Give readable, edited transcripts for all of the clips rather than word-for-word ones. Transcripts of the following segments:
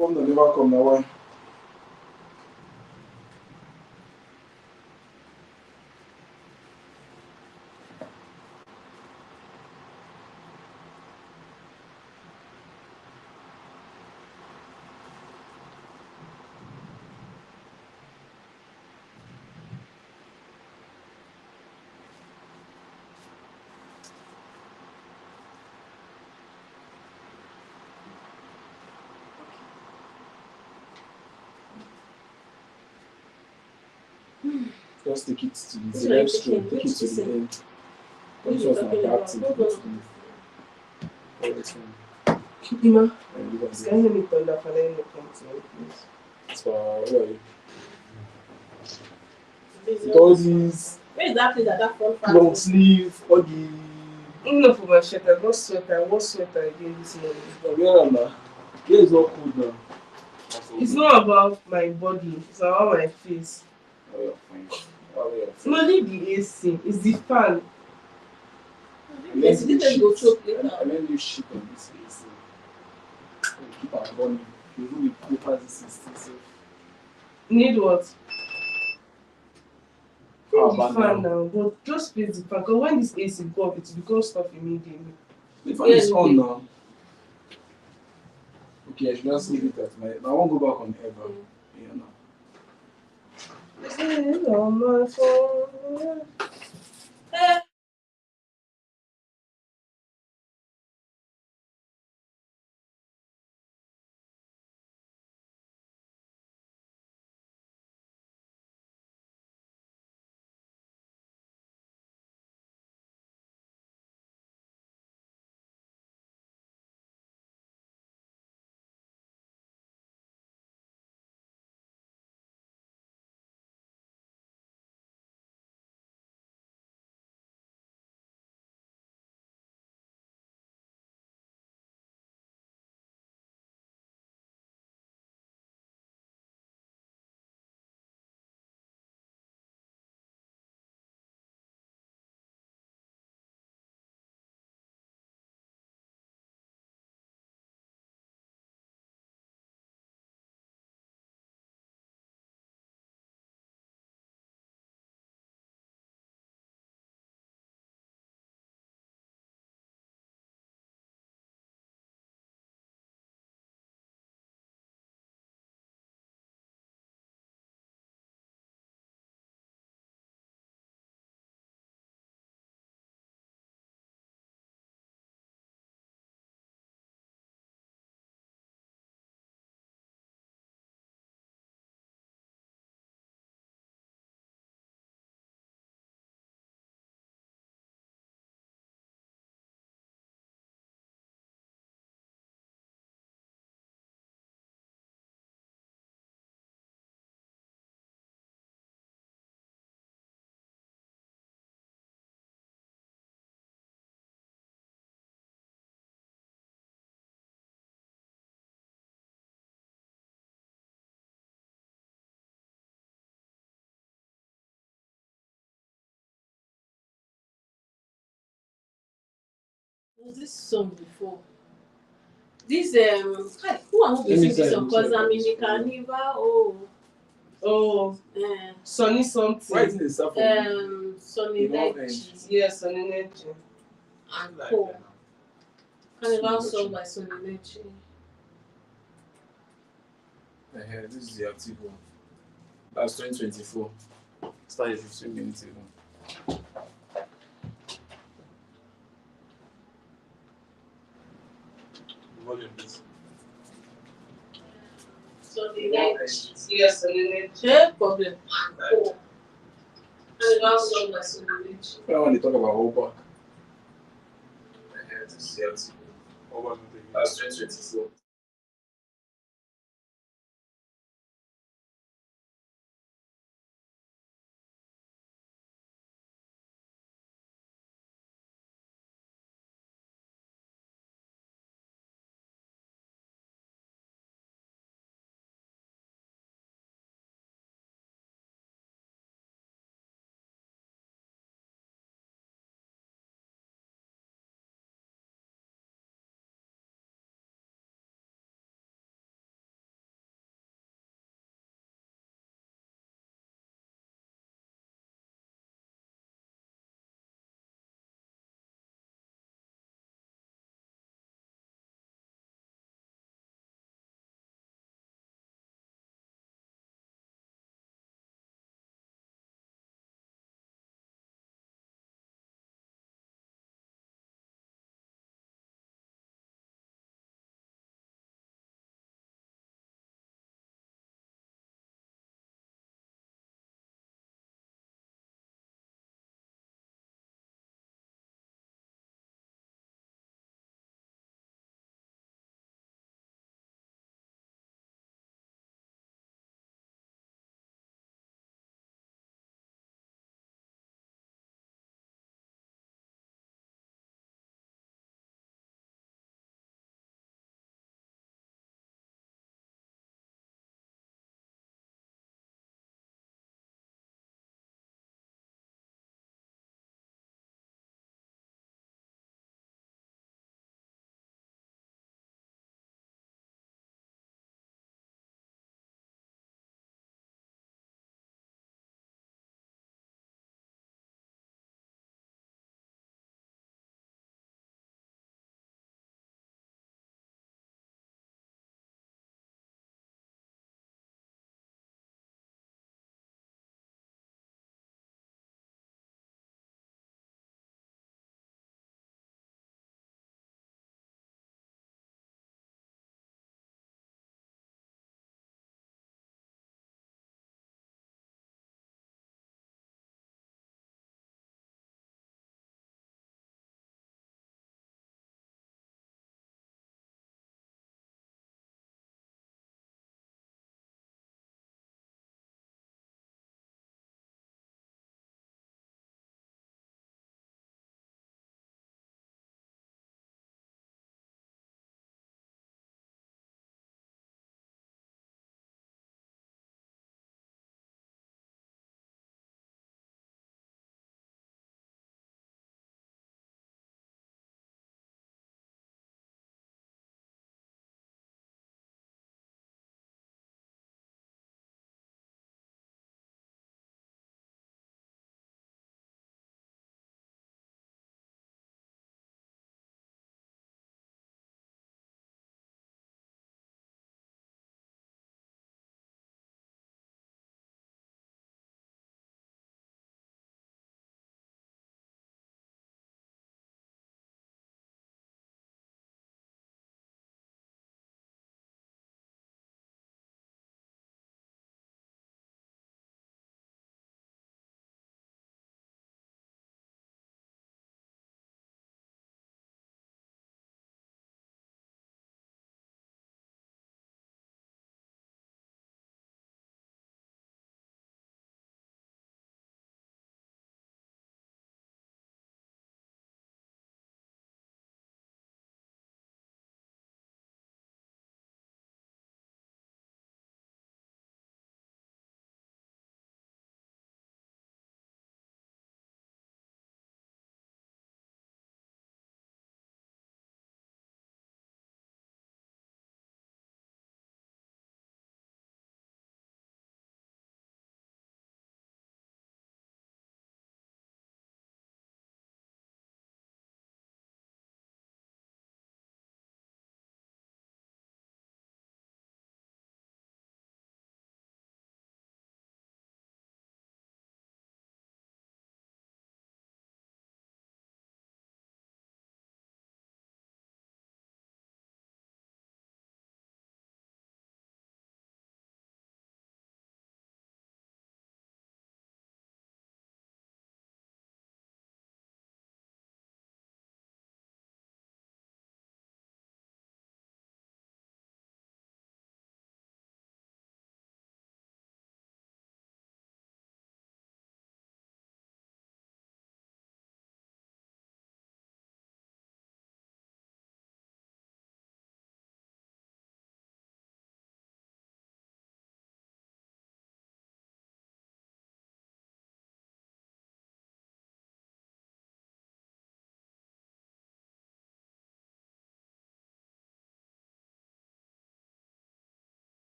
Governor never come now. Why? Just take it to the next room. Take it to the end. This was my bad thing. Ima, can you hear me thunder for letting me come to my place? So, where are you? With all these Where is that place that front part? long sleeve, all the. No, for my shirt. I got sweater. I wore sweater again this morning. Where am I? Here is not cold now. It's not about my body. It's about my face. Oh, you're fine. Oh, you're fine. No, leave the AC. It's the fan. Let's go choke later. I let you shit on this AC. Keep on burning. You will go past this system. Need what? How The about fan now? now, but just face the fan. Because when this AC go up, it will become stuff immediately. The fan is on now. Okay, I should just leave it at my. I won't go back on ever. Yeah, now. It's on my phone. Was this song before? This who am I going to this song? Cause I'm in the Carnival. Oh, Sunny something. Why is it stuff? Sunny Nechi. Yes, Sunny Nechi. And Co. Carnival song by Sunny Nechi. This is the active one. That's 2024. Started 15 minutes ago. Volume, please. Sunny Nechi. Yes, Sunny Nechi. No problem. Co. Carnival song by Sunny Nechi. I want to talk about Oba. This is the active one. That's 2024.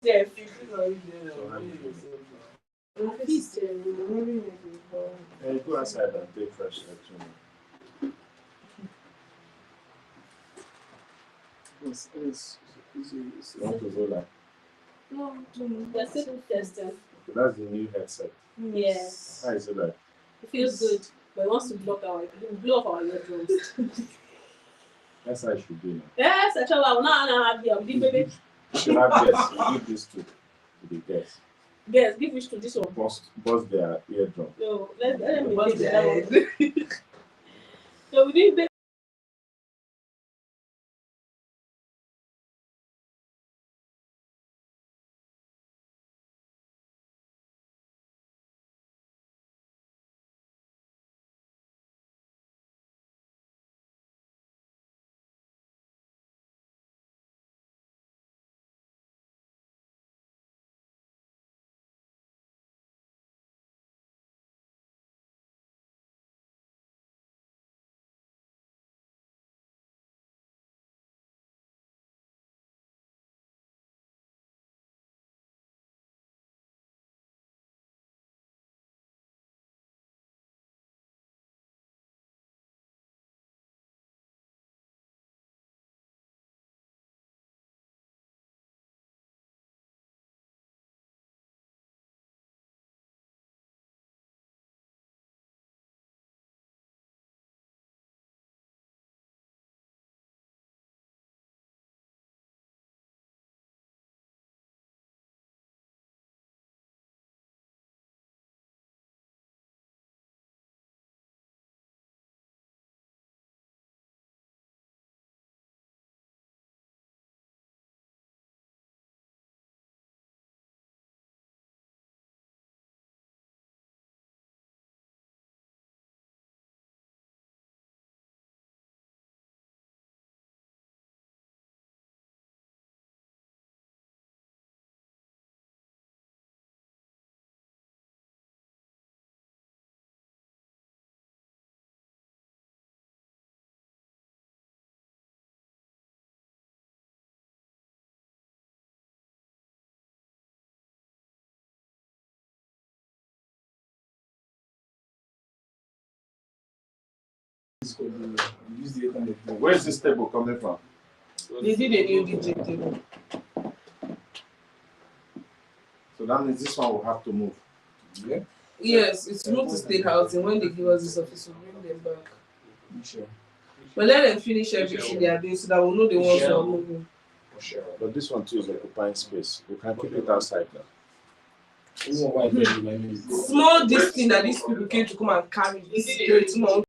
Yeah. Hey, go outside and take fresh air too. You want to go like? No, they're still testing. So that's the new headset. Yes. How is it like? It feels good, but it wants to blow off our eardrums. That's how it should be now. Yes, actually, I will not have the baby. You should have guests. You give this to the guests. Yes, give which to this one. Bust their eardrum. No, let me bust their one. So we did. Where is this table coming from? They did a new DJ table. So that means this one will have to move. Yeah. Yes, it's moved to state housing. When they give us this office, we'll bring them back. Sure. But let them finish everything they are doing so that we'll know the ones who are moving. Sure. But this one too is occupying space. We can keep it outside now. Small this thing that these people came to come and carry the security money.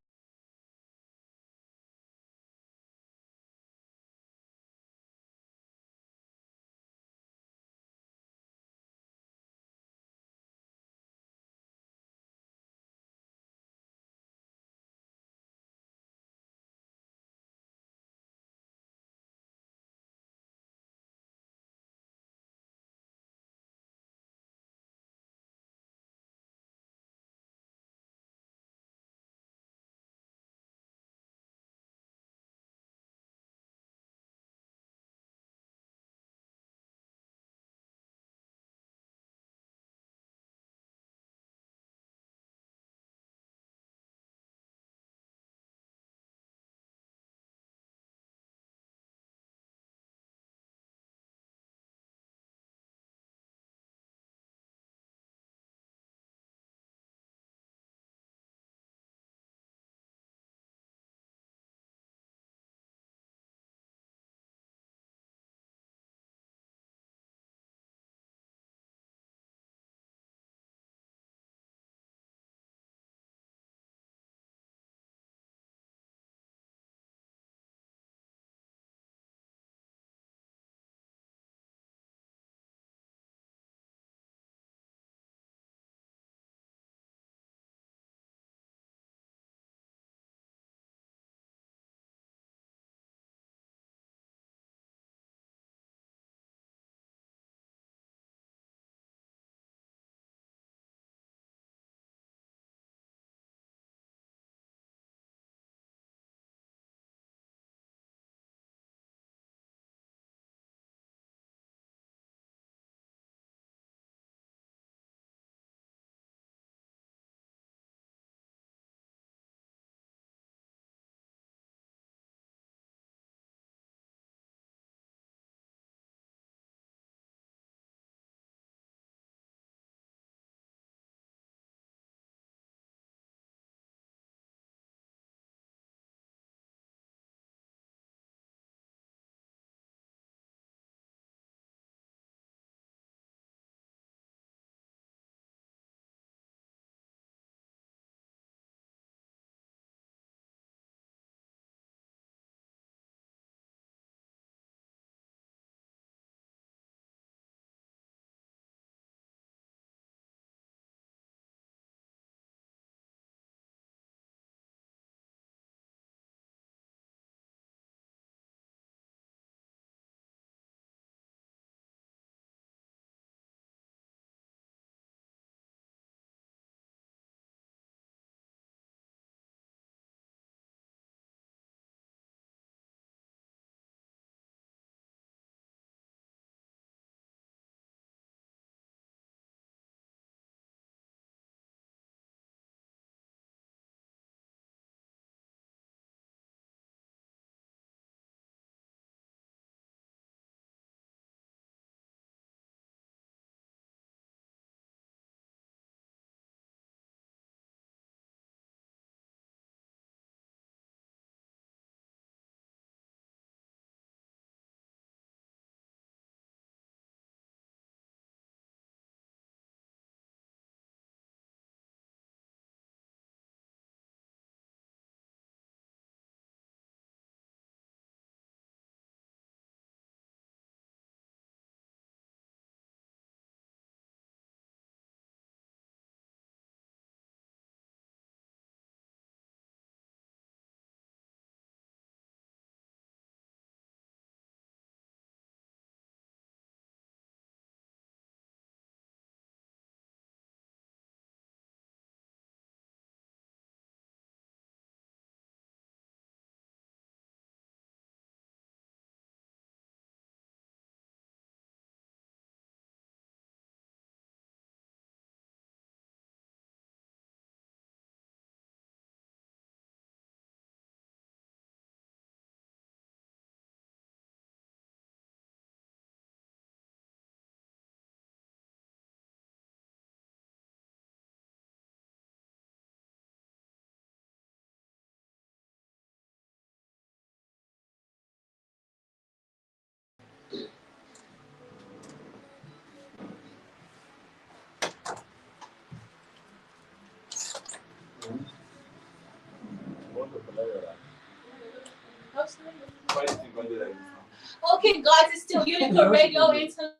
Okay, guys, it's still Unicorn Radio into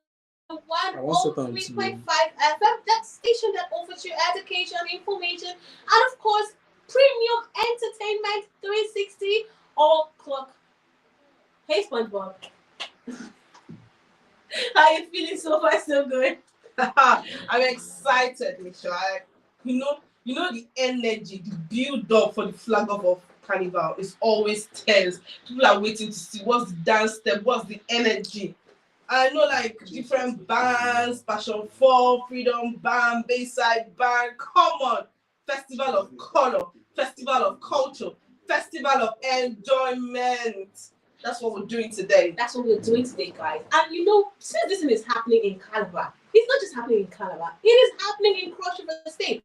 103.5 FM. That station that offers you education, information, and of course, premium entertainment 360 all clock. Hey, SpongeBob. How you feeling so far? So good. I'm excited, Michelle. You know the energy, the build up for the flag off of Carnival is always tense. People are waiting to see what's the dance step, what's the energy. I know like different bands, Passion 4, Freedom Band, Bayside Band. Come on, Festival of Color, Festival of Culture, Festival of Enjoyment. That's what we're doing today. That's what we're doing today, guys. And you know, since this thing is happening in Calabar, it's not just happening in Calabar, it is happening in Cross River State.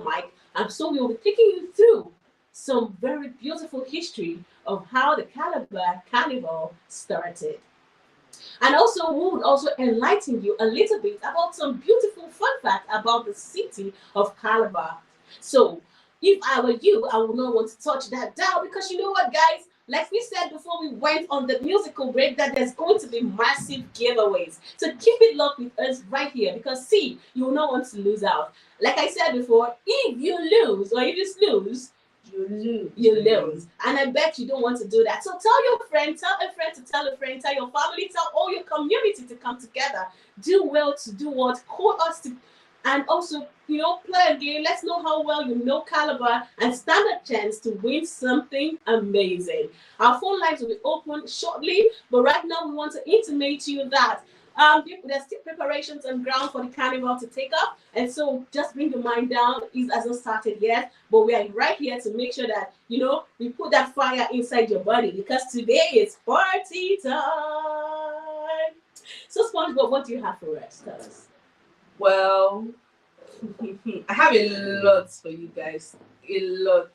Mike, and so we will be taking you through some very beautiful history of how the Calabar Carnival started. And also, we would also enlighten you a little bit about some beautiful fun facts about the city of Calabar. So, if I were you, I would not want to touch that down because you know what, guys? Like we said before we went on the musical break, that there's going to be massive giveaways. So keep it locked with us right here because see, you will not want to lose out. Like I said before, if you lose or if you snooze, you lose. And I bet you don't want to do that. So tell your friend, tell a friend to tell a friend, tell your family, tell all your community to come together. Do well to do what? Call us to, and also, you know, play a game. Let's know how well you know Calabar and stand a chance to win something amazing. Our phone lines will be open shortly, but right now we want to intimate to you that there's still preparations on ground for the carnival to take up, and so just bring your mind down. It hasn't started yet, but we are right here to make sure that you know we put that fire inside your body because today is party time. So, SpongeBob, what do you have for us? Tell us. Well, I have a lot for you guys. A lot.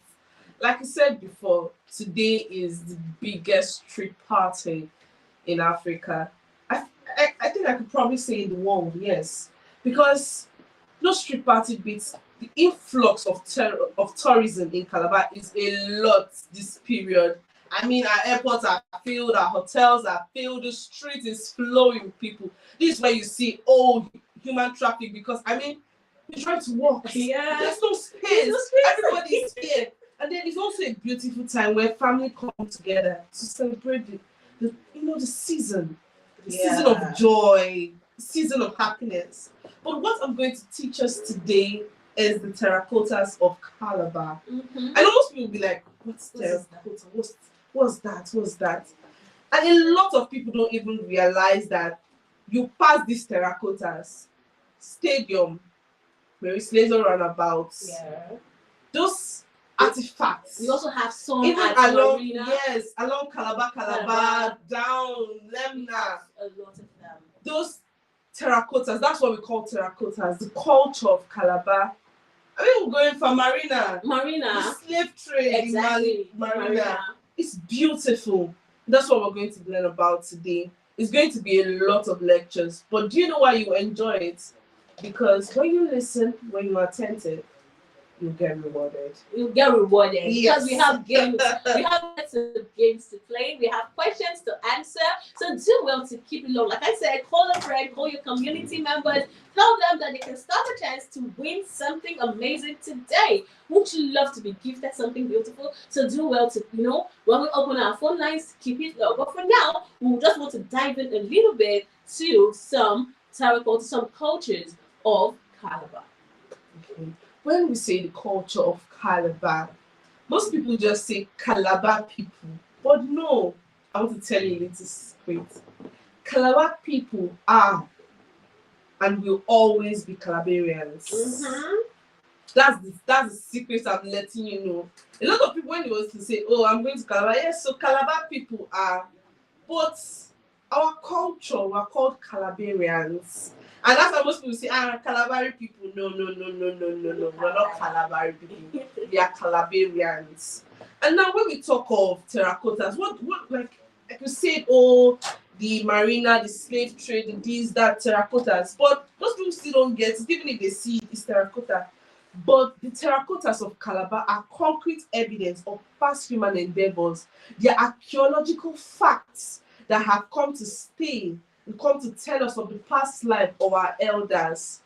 Like I said before, today is the biggest street party in Africa. I think I could probably say in the world, yes. Because no street party beats the influx of tourism in Calabar is a lot this period. I mean, our airports are filled, our hotels are filled, the street is flowing with people. This is where you see all human traffic because, I mean, you're trying to walk. Yeah. There's no space. Everybody's here. And then it's also a beautiful time where family come together to celebrate the season. The season of joy, season of happiness. But what I'm going to teach us today is the terracottas of Calabar. Mm-hmm. I know most people will be like, what's terracotta? What's that? What's that? And a lot of people don't even realize that you pass these terracottas, stadium, Mary Slessor roundabouts. Yeah. Those artifacts. We also have some even at along Marina. yes, along Calabar, down Lemna. A lot of them. Those terracottas, that's what we call terracottas, the culture of Calabar. I mean, we're going for Marina. The slave trade Exactly. in Marina. It's beautiful. That's what we're going to learn about today. It's going to be a lot of lectures, but do you know why you enjoy it? Because when you listen, when you are attentive, you get rewarded. You get rewarded. Yes. Because we have games. We have lots of games to play. We have questions to answer. So do well to keep it low. Like I said, call a friend, call your community members. Tell them that they can stand a chance to win something amazing today. Would you love to be gifted something beautiful? So do well to, when we open our phone lines, keep it low. But for now, we just want to dive in a little bit to some terracotta, some cultures of Calabar. Okay. When we say the culture of Calabar, most people just say Calabar people. But no, I want to tell you a little secret. Calabar people are and will always be Calabarians. Mm-hmm. That's the secret I'm letting you know. A lot of people, when they was to say, "Oh, I'm going to Calabar," yes, so Calabar people are, but our culture, we're called Calabarians. And that's why most people say, Calabari people. No. We're not Calabari people. We are Calabarians. And now when we talk of terracottas, what like we said, the marina, the slave trade, these, that, terracottas. But most people still don't get it, even if they see it's terracotta. But the terracottas of Calabar are concrete evidence of past human endeavors. They are archaeological facts that have come to stay and come to tell us of the past life of our elders,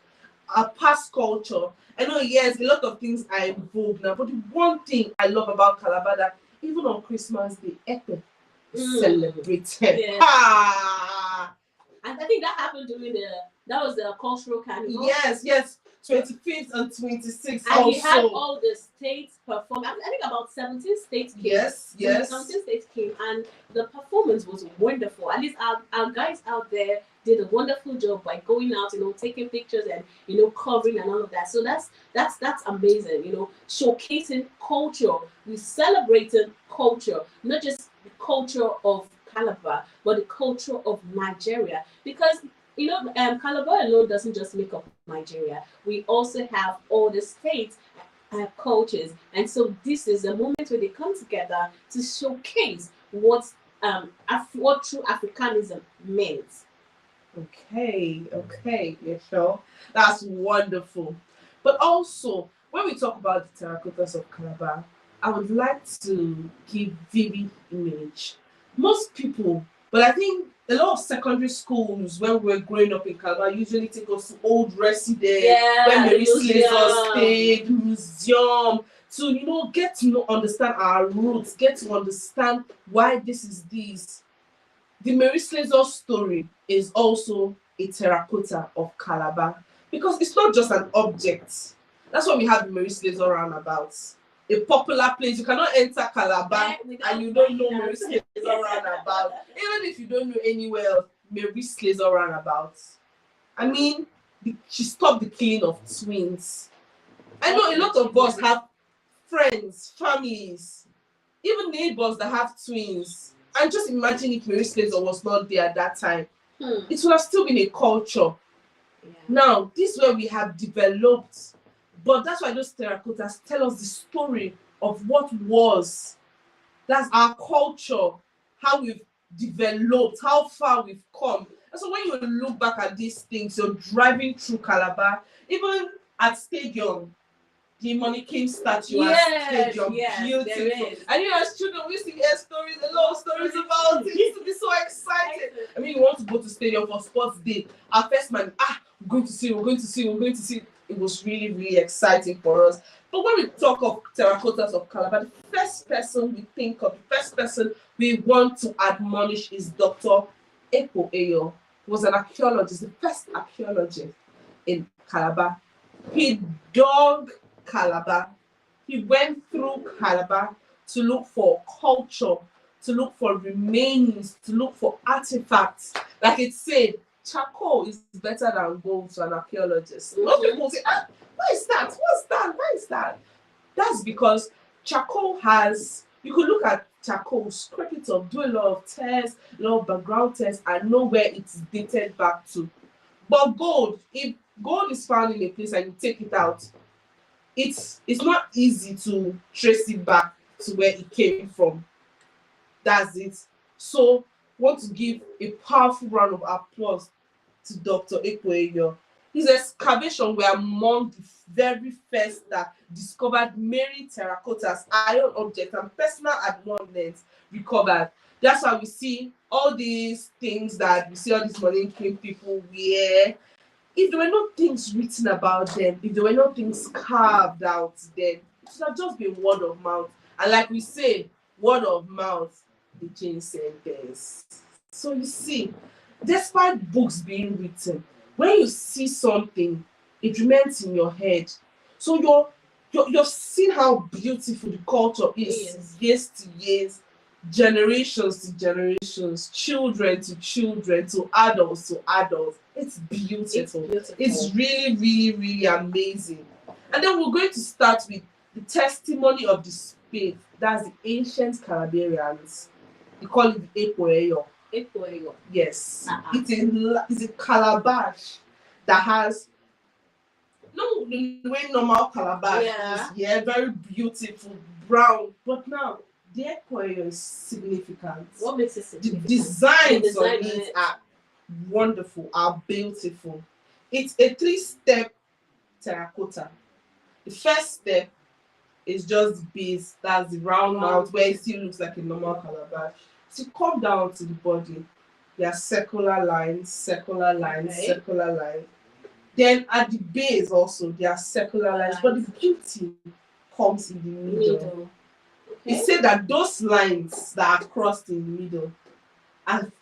our past culture. I know, yes, a lot of things are in vogue now, but the one thing I love about Calabar that even on Christmas Day, Epe is celebrated. Yeah. And I think that happened during that was the cultural carnival. Yes. 25th and 26th. And we had all the states perform. I think about 17 states came. Yes. 17 states came, and the performance was wonderful. At least our guys out there did a wonderful job by going out, taking pictures and covering and all of that. So that's amazing. Showcasing culture. We celebrated culture, not just the culture of Calabar, but the culture of Nigeria, because Calabar alone doesn't just make up Nigeria. We also have all the states cultures, and so this is a moment where they come together to showcase what true Africanism means. Okay, yeah, sure. That's wonderful. But also, when we talk about the terracottas of Calabar, I would like to give vivid image. Most people, but I think a lot of secondary schools when we were growing up in Calabar usually take us to old residence, when Mary Slessor stayed, museum, to get to understand our roots, get to understand why this is this. The Mary Slessor story is also a terracotta of Calabar, because it's not just an object. That's why we have the Mary Slessor roundabouts. A popular place. You cannot enter Calabar and you don't know Mary Slessor roundabout. Even if you don't know anywhere else, Mary Slessor roundabout. I mean, she stopped the killing of twins. I know a lot of us have friends, families, even neighbors that have twins. And just imagine if Mary Slessor was not there at that time. It would have still been a culture. Yeah. Now, this is where we have developed. But that's why those terracottas tell us the story of what was. That's our culture, how we've developed, how far we've come. And so when you look back at these things, you're driving through Calabar, even at Stadium, the mannequin statue at Stadium, beautiful. And as children, we used to hear stories, a lot of stories about it. It used to be so exciting. I mean, you want to go to Stadium for sports day. Our first man, we're going to see. It was really, really exciting for us. But when we talk of terracottas of Calabar, the first person we want to admonish is Dr. Ekpo Eyo. He was an archaeologist, the first archaeologist in Calabar. He dug Calabar. He went through Calabar to look for culture, to look for remains, to look for artifacts. Like it said, charcoal is better than gold to an archaeologist. Most people say, what is that? What's that? What is that? That's because charcoal has, you could look at charcoal, scrape it up, do a lot of tests, a lot of background tests, and know where it's dated back to. But gold, if gold is found in a place and you take it out, it's not easy to trace it back to where it came from. That's it. So, want to give a powerful round of applause to Dr. Ekweyo. His excavation were among the very first that discovered many terracottas, iron objects, and personal adornments recovered. That's why we see all these things that we see all these modern king people wear. If there were no things written about them, if there were no things carved out, then it should have just been word of mouth. And like we say, word of mouth, the change sentence. So you see, despite books being written, when you see something, it remains in your head. So you're seeing how beautiful the culture is, years to years, generations to generations, children to children, to adults to adults. It's beautiful. It's really, really, really amazing. And then we're going to start with the testimony of the spade. That's the ancient Calabarians. They call it the Ekweyo. Yes. It's a calabash that has the way normal calabash is. Yeah, very beautiful, brown. But now the Ekweyo is significant. What makes it significant? The designs on it are wonderful, are beautiful. It's a 3-step terracotta. The first step is just the base, that's the round mouth where it still looks like a normal calabash. So you come down to the body, there are circular lines, circular lines, circular lines. Then at the base also there are circular lines, but the beauty comes in the middle. It said that those lines that are crossed in the middle, and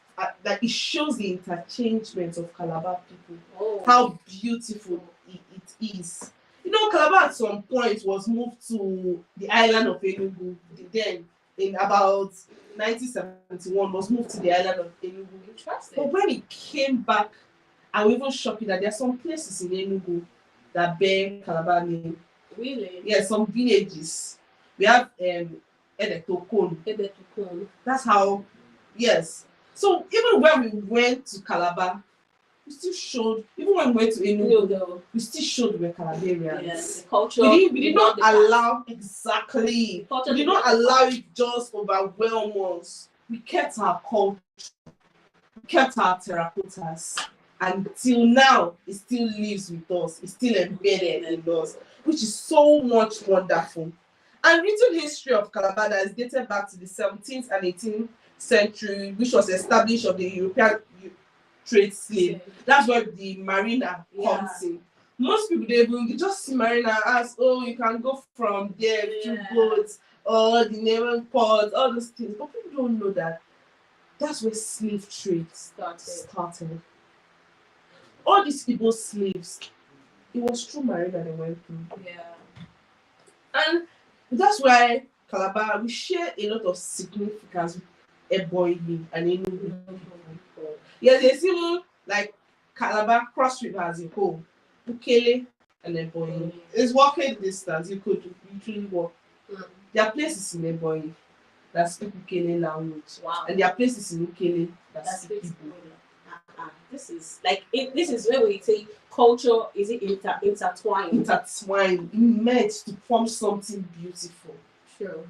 that it shows the interchangement of Calabar people. How beautiful it is. You know, Calabar at some point was moved to the island of Enugu. Then, in about 1971, was moved to the island of Enugu. Interesting. But when it came back, I was even shocked that there are some places in Enugu that bear Calabar name. Really? Yeah, some villages. We have Edetokon. That's how, yes. So even when we went to Calabar, we still showed, even when we went to Enugu, we still showed we were Calabarians. Yes, the culture. We did not allow, exactly. We did not allow it just overwhelm us. We kept our culture, we kept our terracottas. Until now, it still lives with us. It's still embedded in us, which is so much wonderful. And written history of Calabar is dated back to the 17th and 18th century, which was established of the European trade slave. That's where the marina comes in. Most people they just see marina as, oh, you can go from there to boats or the naval port, all those things. But people don't know that that's where slave trade started. All these Igbo slaves, it was through marina they went through. And that's why Calabar, we share a lot of significance with Ebonyi and Enugu. Yes, there's even like Calabar cross rivers in whole, Bukele and Ebonyi. It's walking distance. You could literally walk. There are places in Ebonyi that speak Bukele language, and there are places in Bukele that speak Igbo. This is like this is where we say culture is it intertwined, merged to form something beautiful. Sure.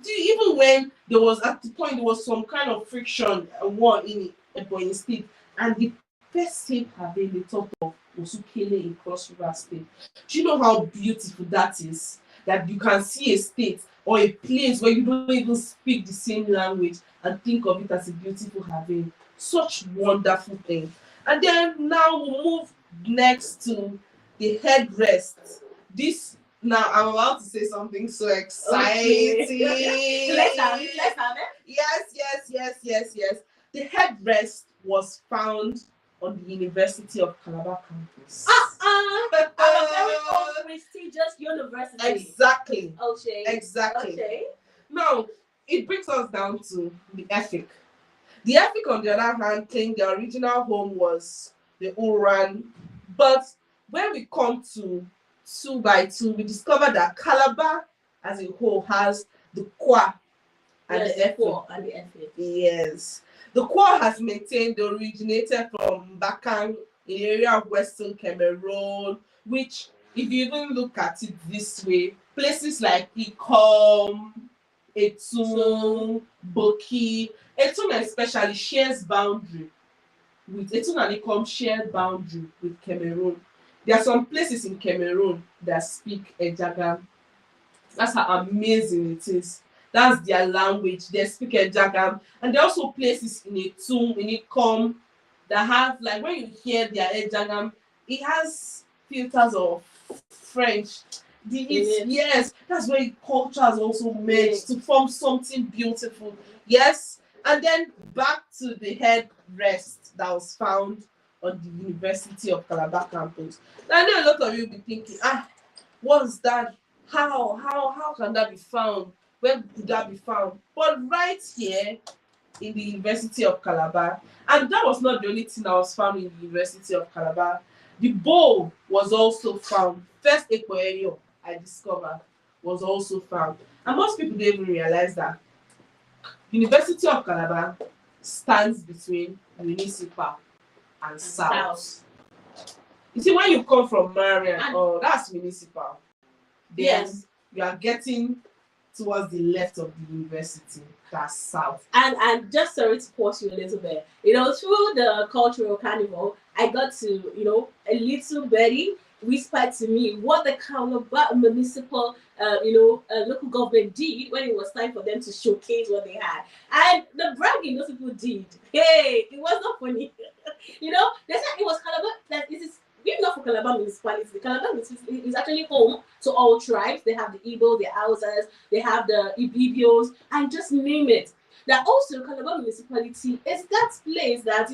Even when there was at the point there was some kind of friction and war in Ebonyi State, and the first state have been the top of Osukele in Cross River State. Do you know how beautiful that is? That you can see a state or a place where you don't even speak the same language and think of it as a beautiful haven. Such wonderful thing. And then now we'll move next to the headrest. This now I'm about to say something so exciting. Okay. Let's have it. Yes. The headrest was found on the University of Calabar campus. A very old prestigious university. Exactly. Okay. Exactly. Okay. Now it brings us down to the ethic. The Efik, on the other hand, claimed their original home was the Uran, but when we come to 2 by 2, we discover that Calabar as a whole has the Kwa and Yes, the the Efik. Kwa and the Efik. Yes. The Kwa has maintained they originated from Bakang in the area of Western Cameroon, which, if you even look at it this way, places like Ikom, Etum, Boki, Etum especially shares boundary with Etum and Ikom share boundary with Cameroon. There are some places in Cameroon that speak Ejagam. That's how amazing it is. That's their language. They speak Ejagam. And there are also places in Etum, in Ikom, that have, like, when you hear their Ejagam, it has filters of French. Yes, that's where cultures also merged to form something beautiful. Yes, and then back to the headrest that was found on the University of Calabar campus. Now, I know a lot of you will be thinking, what's that? How can that be found? Where could that be found? But right here in the University of Calabar, and that was not the only thing that was found in the University of Calabar. The bowl was also found. First Ekweyo I discovered was also found. And most people don't even realize that University of Calabar stands between municipal and south. You see, when you come from Marian, that's municipal. Then Yes. you are getting towards the left of the university, that's south. And just sorry to pause you a little bit. Through the cultural carnival, I got to, a little birdie whispered to me what the Calabar municipal, local government did when it was time for them to showcase what they had. And the bragging those people did, hey, it was not funny. They said it was Calabar, that it is even not for Calabar municipality. The Calabar municipality is actually home to all tribes. They have the Igbo, the Hausas, they have the Ibibios, and just name it. That also Calabar municipality is that place that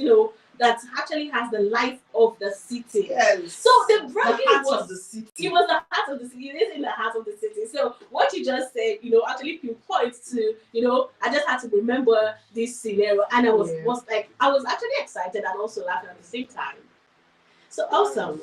that actually has the life of the city. Yes. So the bragging of the city. It was the heart of the city. It is in the heart of the city. So what you just said, actually pinpoints to, I just had to remember this scenario, and I was actually excited and also laughing at the same time. So awesome.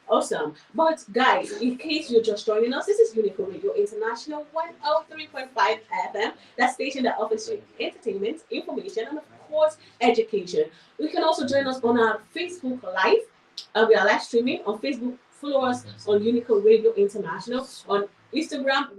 Awesome. But guys, in case you're just joining us, this is Unico Radio International 103.5 FM, that station that offers you entertainment, information, and of course, education. You can also join us on our Facebook Live. We are live streaming on Facebook. Follow us on Unico Radio International. On Instagram,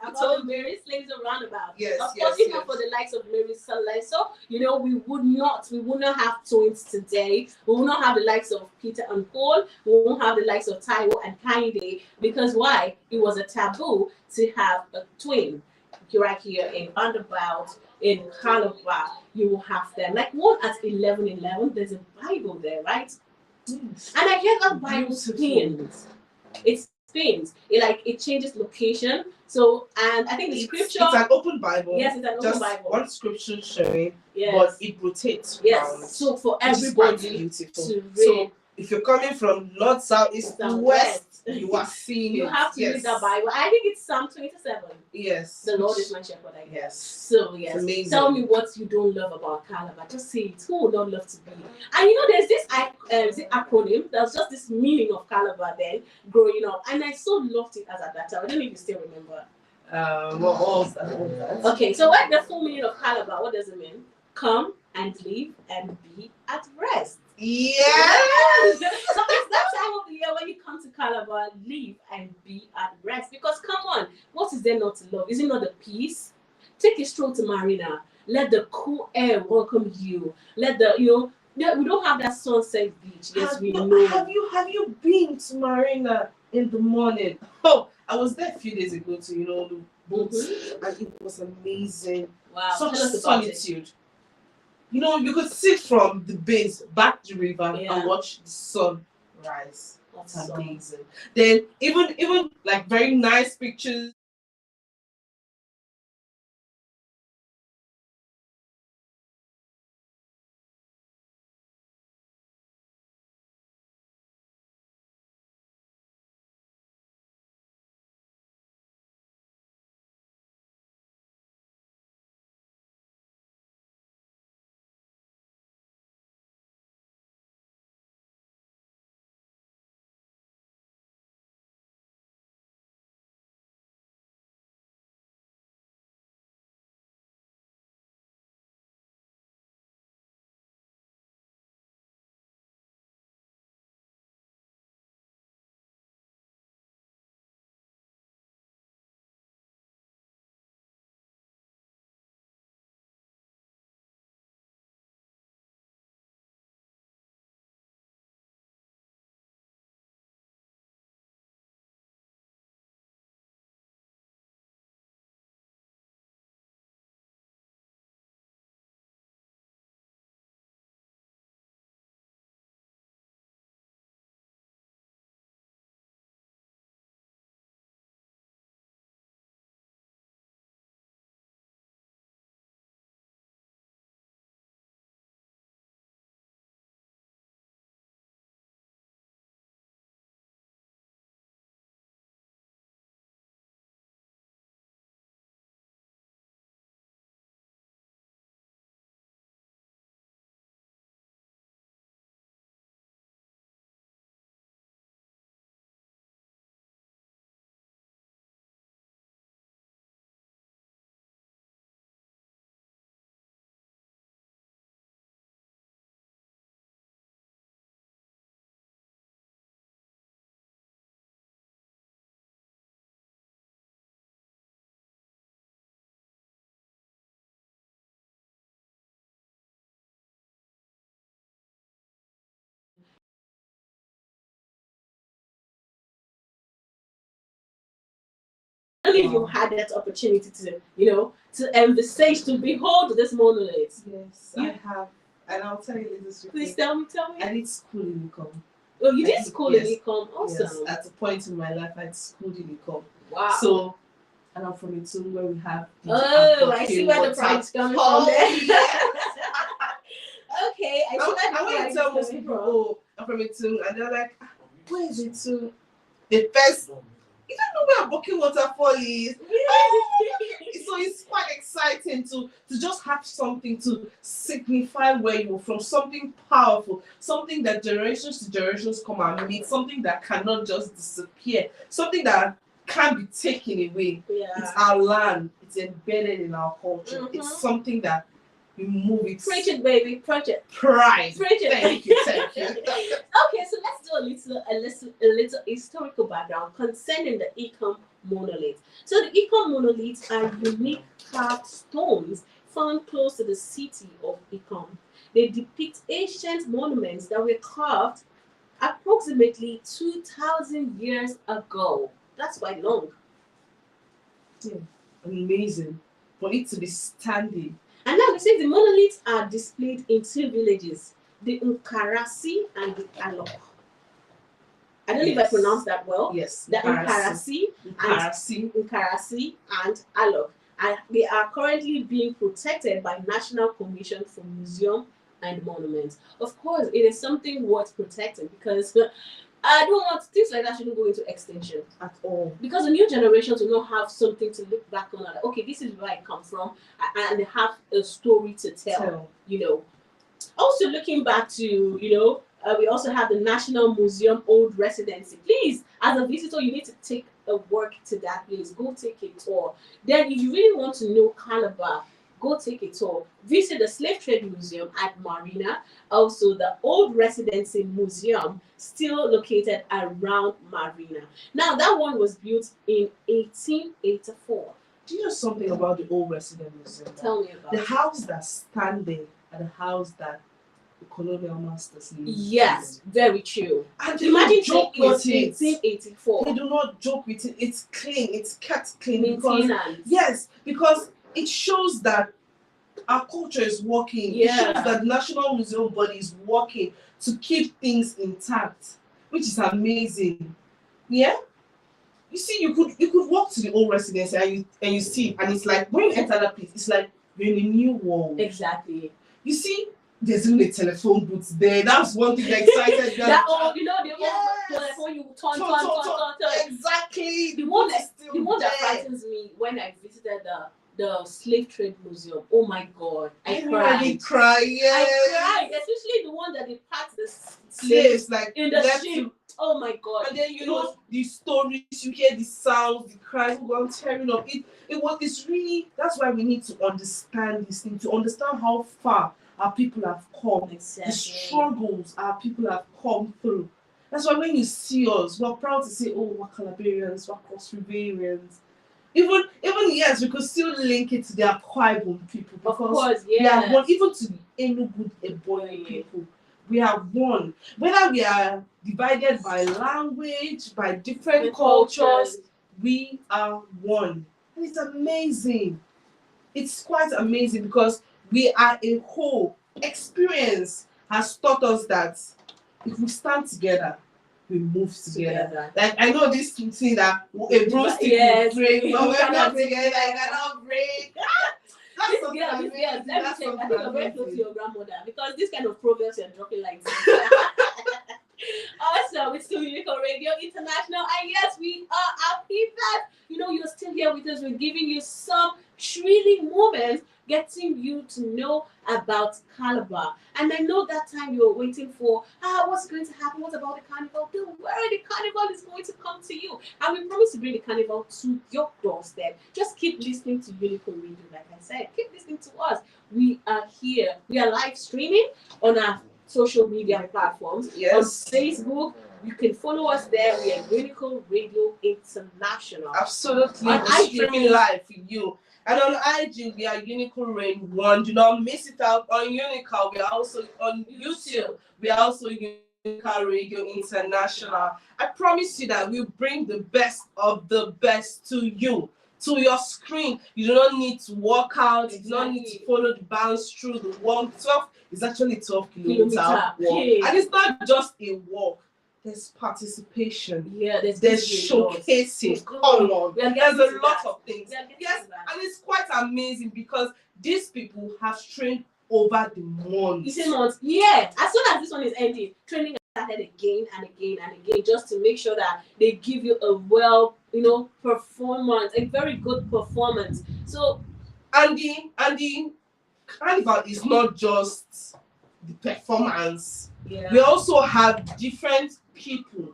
about the Mary Slings roundabout. Yes, of yes, course, if not yes. for the likes of Mary Celeste, we would not have twins today. We will not have the likes of Peter and Paul. We won't have the likes of Taiwo and Kainde, because why? It was a taboo to have a twin. Right here in Roundabout, in Calabar, you will have them. Like one at 11:11, there's a Bible there, right? Yes. And I hear that Bible Beautiful. spins. It spins. It changes location. So, and I think the scripture. It's an open Bible. Yes, it's an open just Bible. one scripture showing, Yes. but it rotates. Yes. Around, So for which is everybody beautiful. to read. So if you're coming from north, south, east, South, west, west. you are seeing You it. have to Yes. read the Bible. I think it's Psalm 27. Yes. The Lord is my shepherd, I guess. Yes. So, yes. It's amazing. Tell me what you don't love about Calabar. Just say it. Who would not love to be? And there's this acronym. There's just this meaning of Calabar then growing up. And I so loved it as at that time. I don't know if you still remember. What was that? Okay, so what the full meaning of Calabar? What does it mean? Come and live and be at rest. Yes. So it's that time of the year when you come to Calabar, live and be at rest. Because come on, what is there not to love? Is it not the peace? Take a stroll to Marina. Let the cool air welcome you. Let the we don't have that sunset beach. Yes, we know. Have you been to Marina in the morning? Oh, I was there a few days ago to the boats, and it was amazing. Wow, Such tell us about it. solitude. You could sit from the base back to the river Yeah. and watch the sun rise. That's That's so- amazing. Then even like very nice pictures. Only if you had that opportunity to envisage, to behold this monolith. Yes, You- I have, and I'll tell you this. Please tell me. I did school in Ecom. Oh, you I did did, school yes. in Ecom. Awesome. Yes, at a point in my life, I had schooled in Ecom. Wow. So, and I'm from Itum where we have. I see where the pride is coming from there. Okay, I see I where the want pride to is tell most coming people, from. oh, I'm from Itum, and they're like, where is Itum? The first, you don't know where Booking Waterfall is. So it's quite exciting to just have something to signify where you're from, something powerful, something that generations to generations come and meet, something that cannot just disappear, something that can't be taken away. Yeah. It's our land. It's embedded in our culture. It's something that we move it. Preach it, baby. Preach it. Pride. Preach it. Thank you. Thank you. Okay, so let's do a little historical background concerning the Ecom monolith. So the Ecom monoliths are unique carved stones found close to the city of Ecom. They depict ancient monuments that were carved approximately 2,000 years ago. That's quite long. Yeah. Amazing. For it to be standing. And now we say the monoliths are displayed in two villages, the Nkarasi and the Alok. I don't know if I pronounced that well. Yes. The Nkarasi and Alok. And they are currently being protected by National Commission for Museum and Monuments. Of course, it is something worth protecting because I don't want things like that shouldn't go into extinction at all. Because the new generations will not have something to look back on. Like, okay, this is where I come from, and they have a story to tell. You know. Also, looking back to we also have the National Museum Old Residency. Please, as a visitor, you need to take a walk to that place. Go take a tour. Then, if you really want to know Calabar, go take a tour. Visit the Slave Trade Museum at Marina. Also, the Old Residency Museum, still located around Marina. Now, that one was built in 1884. Do you know something about the Old Residency Museum? Tell me about the house that's standing and the house that the colonial masters lived. Yes, very true. And imagine joke it was with it. 1884. They do not joke with it. It's clean. It's kept clean. Because it shows that our culture is working. It shows that the National Museum body is working to keep things intact, which is amazing. Yeah. You see, you could walk to the Old Residency and you see, and it's like when you enter that place, it's like you're in a new world. Exactly. You see, there's even a telephone booth there. That's one thing that excited me. That old, the old telephone you turn. Exactly. The one that frightens me when I visited the Slave Trade Museum. Oh my God, I cried. Yes. I cried, especially the one that they packed the slaves like in the ship. Oh my God. And then the stories, you hear the sounds, the cries, people tearing up. It's really, that's why we need to understand this thing, to understand how far our people have come. Exactly. The struggles our people have come through. That's why when you see us, we're proud to say, oh, we're Calabarians, we're Cross Riverians. Even yes, we could still link it to the Akwa Ibom people. Of course, we have one, even to the Enugu Ebonyi people. We have one. Whether we are divided by language, by different cultures, we are one. And it's amazing. It's quite amazing because we are a whole. Experience has taught us that if we stand together, we move together. Like I know this thing that a broomstick will break, but we're not together, I cannot break. This girl, let me check. I think you're very close to your grandmother because this kind of proverbs you're dropping like this. Also, it's still Unicorn Radio International, and yes, we are happy that you're still here with us. We're giving you some thrilling moments, getting you to know about Calabar. And I know that time you're waiting for what's going to happen? What about the carnival? Don't worry, the carnival is going to come to you, and we promise to bring the carnival to your doorstep. Just keep listening to Unicorn Radio, like I said. Keep listening to us. We are here. We are live streaming on our social media platforms. Yes. On Facebook, you can follow us there. We are Unicorn Radio International. Absolutely. We're streaming live for you. And on IG, we are Unicorn Rain 1. Do not miss it out. On Unicorn, we are also on YouTube. We are also Unicorn Radio International. I promise you that we'll bring the best of the best to you, to your screen. You do not need to walk out. You do not need to follow the bounce through the walk. 12 is actually 12 kilometers walk. Hey. And it's not just a walk. There's participation. Yeah, there's showcasing. Come on. There's a lot of things. Yes, and it's quite amazing because these people have trained over the months. You say months? Yeah. As soon as this one is ending, training started again and again and again, just to make sure that they give you a performance, a very good performance. So, and the carnival is not just the performance. Yeah. We also have different people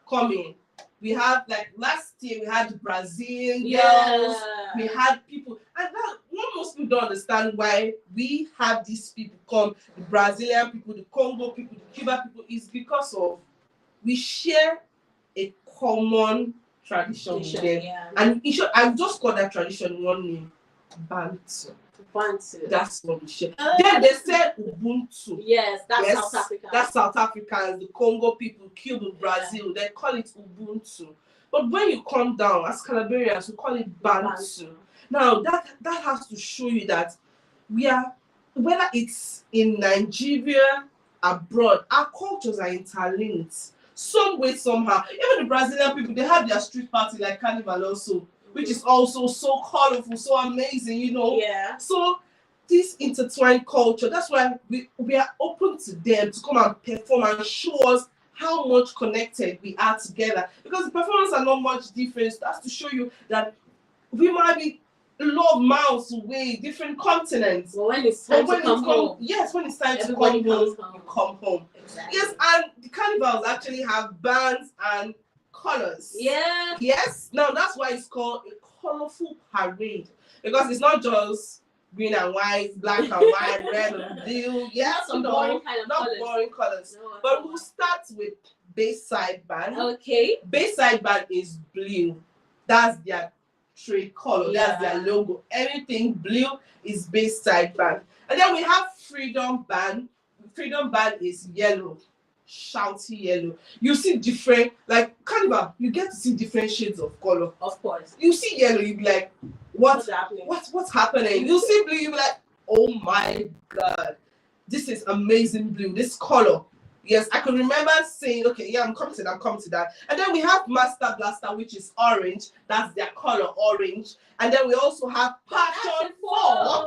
coming. We have like last year we had Brazilian Yeah. girls. We had people, and that most people don't understand why we have these people come. The Brazilian people, the Congo people, the Cuba people, is because of we share a common tradition with them. Yeah. And I just call that tradition one name, Bantu. Bantu. That's what we share. Then they said Ubuntu. Yes, that's South Africa. That's South Africans, the Congo people, Cuba, Brazil. They call it Ubuntu. But when you come down as Calabarians, we call it Bantu. Now that has to show you that we are, whether it's in Nigeria, abroad, our cultures are interlinked. Some way, somehow. Even the Brazilian people, they have their street party like Carnival also, which is also so colorful, so amazing, you know. Yeah. So this intertwined culture, that's why we are open to them to come and perform and show us how much connected we are together. Because the performances are not much different. That's to show you that we might be a lot of miles away, different continents. Well, when it's time to come home. Yes, when it's time Everybody to come home, home. you come home. Exactly. Yes, and the carnivals actually have bands and colors. Yeah. Yes. Now that's why it's called a colorful parade. Because it's not just green and white, black and white, red and blue. Yes, not boring kind of colors. Boring colors. No, but we'll start with Bayside Band. Okay. Bayside Band is blue. That's their trade color. Yeah. That's their logo. Everything blue is Bayside Band. And then we have Freedom Band. Freedom Band is yellow, shouty yellow. You see different, like Carnival, you get to see different shades of color. Of course. You see yellow, you be like, what's happening? You see blue, you be like, oh my god, this is amazing blue, this color. Yes, I can remember saying, okay, yeah, I'm coming to that. And then we have Master Blaster, which is orange. That's their color, orange. And then we also have Passion 4,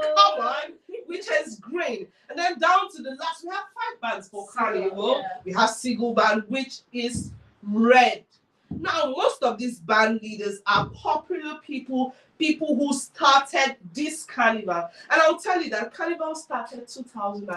come on, which is green. And then down to the last, we have 5 bands for Carnival. Yeah. We have Seagull Band, which is red. Now, most of these band leaders are popular people who started this carnival. And I'll tell you that Carnival started 2000.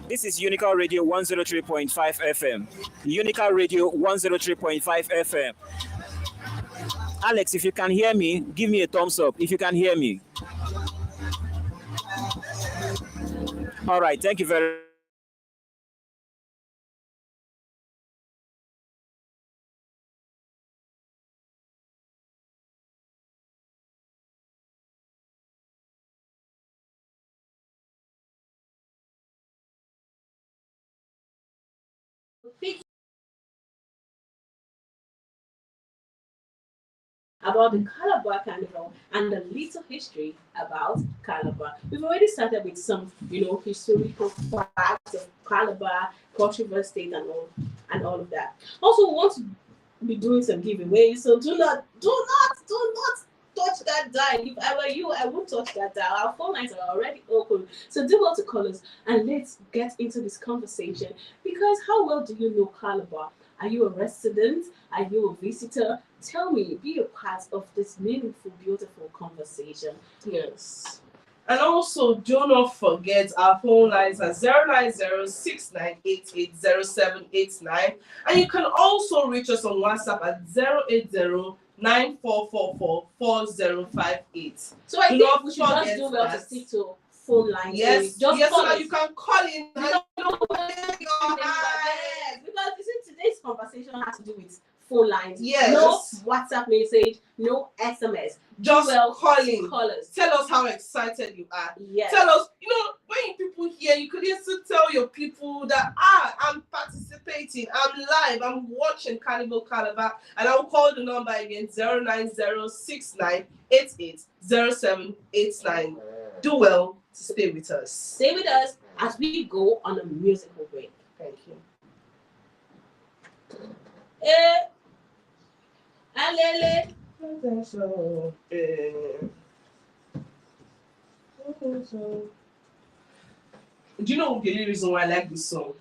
This is Unical Radio 103.5 FM. Unical Radio 103.5 FM. Alex, if you can hear me, give me a thumbs up if you can hear me. All right, thank you very much. About the Calabar Carnival and the little history about Calabar. We've already started with some, historical facts of Calabar, Cross River State, and all of that. Also, we want to be doing some giveaways, so do not touch that dial. If I were you, I would touch that dial. Our phone lines are already open, so do well to call us and let's get into this conversation. Because how well do you know Calabar? Are you a resident? Are you a visitor? Tell me, be a part of this meaningful, beautiful conversation. Yes. And also, do not forget our phone lines are 09069880789. And you can also reach us on WhatsApp at 08094444058. So I think we should just do well to stick to phone lines. Yes, just so that you can call in. Because it's conversation has to do with phone lines. Yes. No WhatsApp message, no SMS. Just calling. Call us. Tell us how excited you are. Yes. Tell us, when people hear, you could also tell your people that, I'm participating, I'm live, I'm watching Carnival Calabar, and I'll call the number again, 09069880789. Do well to stay with us. Stay with us as we go on a musical break. Thank you. Alele. Do you know the only reason why I like this song?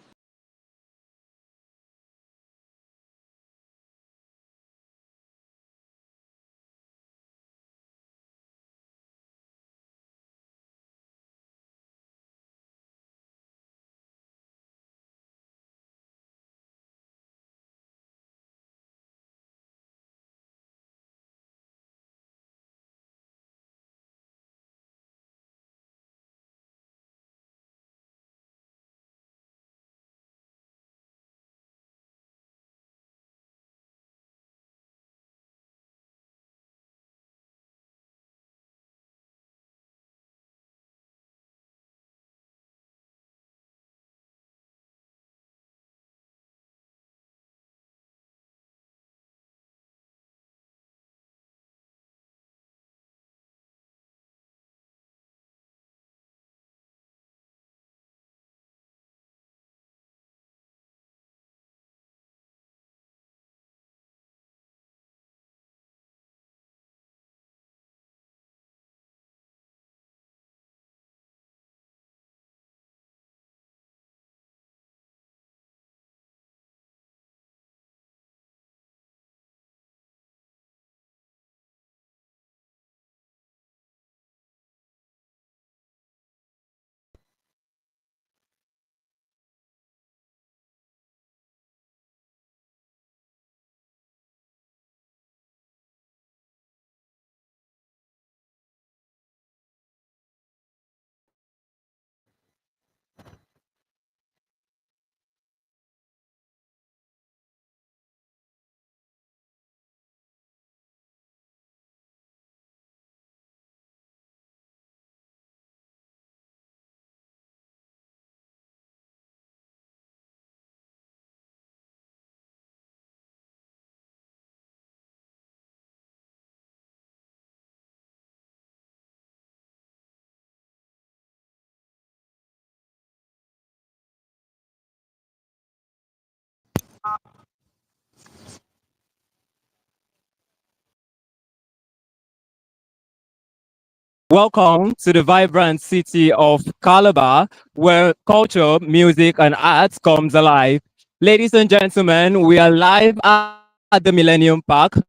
Welcome to the vibrant city of Calabar, where culture, music, and arts comes alive. Ladies and gentlemen, we are live at the Millennium Park,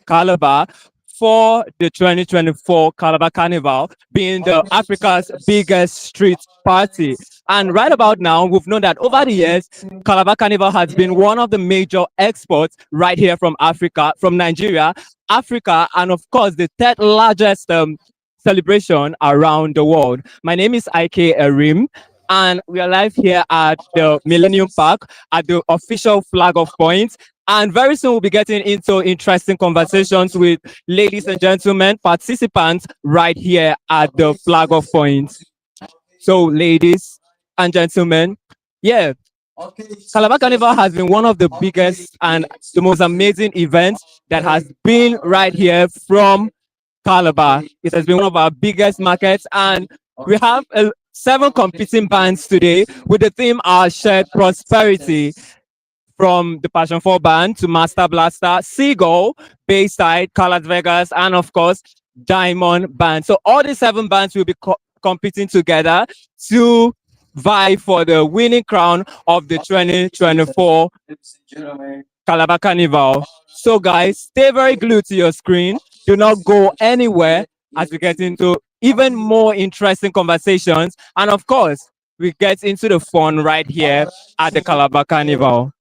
Calabar, for the 2024 Calabar Carnival, being the Africa's biggest street party. And right about now, we've known that over the years, Calabar Carnival has been one of the major exports right here from Africa, from Nigeria, Africa, and of course, the third largest celebration around the world. My name is IK Erim, and we are live here at the Millennium Park at the official flag of points. And very soon we'll be getting into interesting conversations with ladies and gentlemen, participants right here at the flag of points. So, ladies and gentlemen, yeah, Calabar Carnival has been one of the biggest and the most amazing events that has been right here from Calabar. It has been one of our biggest markets, and we have 7 competing bands today with the theme Our Shared Prosperity, from the Passion 4 band to Master Blaster, Seagull, Bayside, Las Vegas, and of course, Diamond Band. So all the 7 bands will be competing together to vie for the winning crown of the 2024 Calabar Carnival. So guys, stay very glued to your screen. Do not go anywhere as we get into even more interesting conversations. And of course, we get into the fun right here at the Calabar Carnival.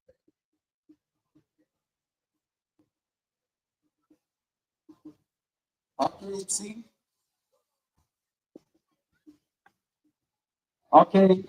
Okay.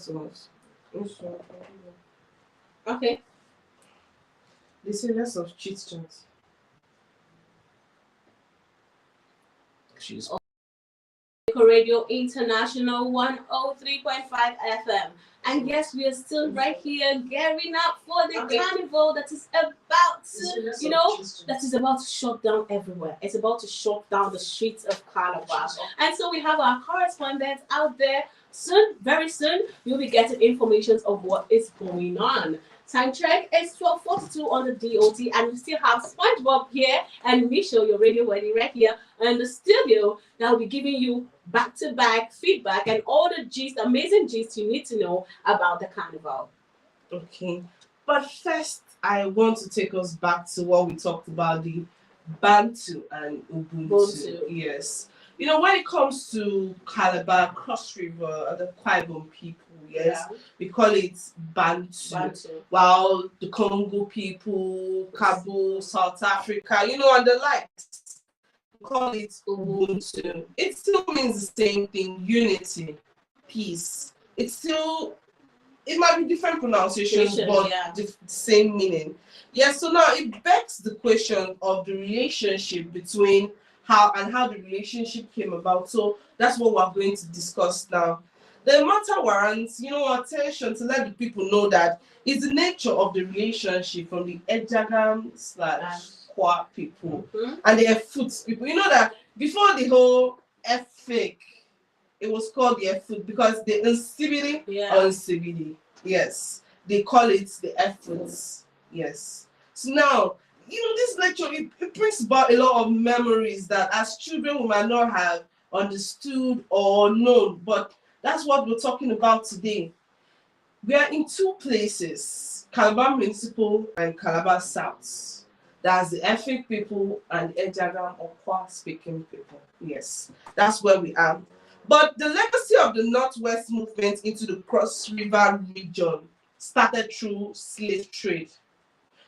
was. Okay. They say less of chit chat. She's Radio International 103.5 FM. And yes, we are still right here gearing up for the carnival that is about to, that is about to shut down everywhere. It's about to shut down the streets of Calabar. And so we have our correspondents out there. Soon, very soon, you'll be getting information of what is going on. Time check is 12:42 on the DOT, and we still have SpongeBob here and Michelle, your radio wedding right here in the studio that will be giving you back-to-back feedback and all the gist, amazing gist you need to know about the carnival. Okay, but first, I want to take us back to what we talked about, the Bantu and Ubuntu. Yes. You know, when it comes to Calabar, Cross River, and the Kwaibon people, yes, we call it Bantu. While the Congo people, Kabul, South Africa, and the likes, we call it Ubuntu. It still means the same thing: unity, peace. It might be different pronunciations, but the same meaning. Yes, so now it begs the question of the relationship between how the relationship came about. So that's what we're going to discuss now. The matter warrants, attention to let the people know that it's the nature of the relationship from the Ejagam/Kwa people and the Efut people. You know that before the whole Efik, it was called the Efut because the Nsibidi or Nsibidi, yes, they call it the Efuts, yes. So now, this lecture, it brings about a lot of memories that as children we might not have understood or known, but that's what we're talking about today. We are in two places, Calabar Municipal and Calabar South. That's the Efik people and Ejagam or Kwa speaking people. Yes, that's where we are. But the legacy of the Northwest movement into the Cross River region started through slave trade,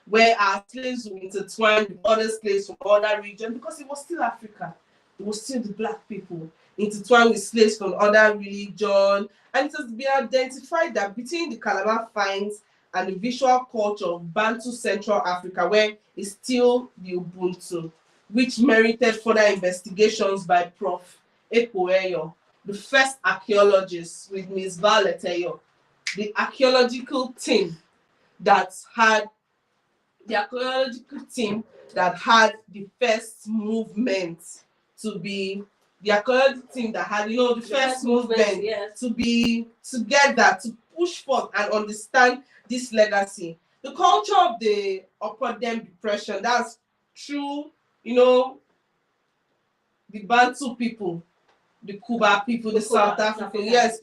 where our slaves were intertwined with other slaves from other regions because it was still Africa. It was still the black people intertwined with slaves from other religions. And it has been identified that between the Calabar finds and the visual culture of Bantu Central Africa, where it's still the Ubuntu, which merited further investigations by Prof. Ekoeyo, the first archaeologist with Ms. Valeteyo, the archaeological team that had the first movement to be the archaeological team that had the first movement to be together to push forth and understand this legacy. The culture of the Upper Dam Depression, that's through the Bantu people, the Kuba people, the South African. Yes.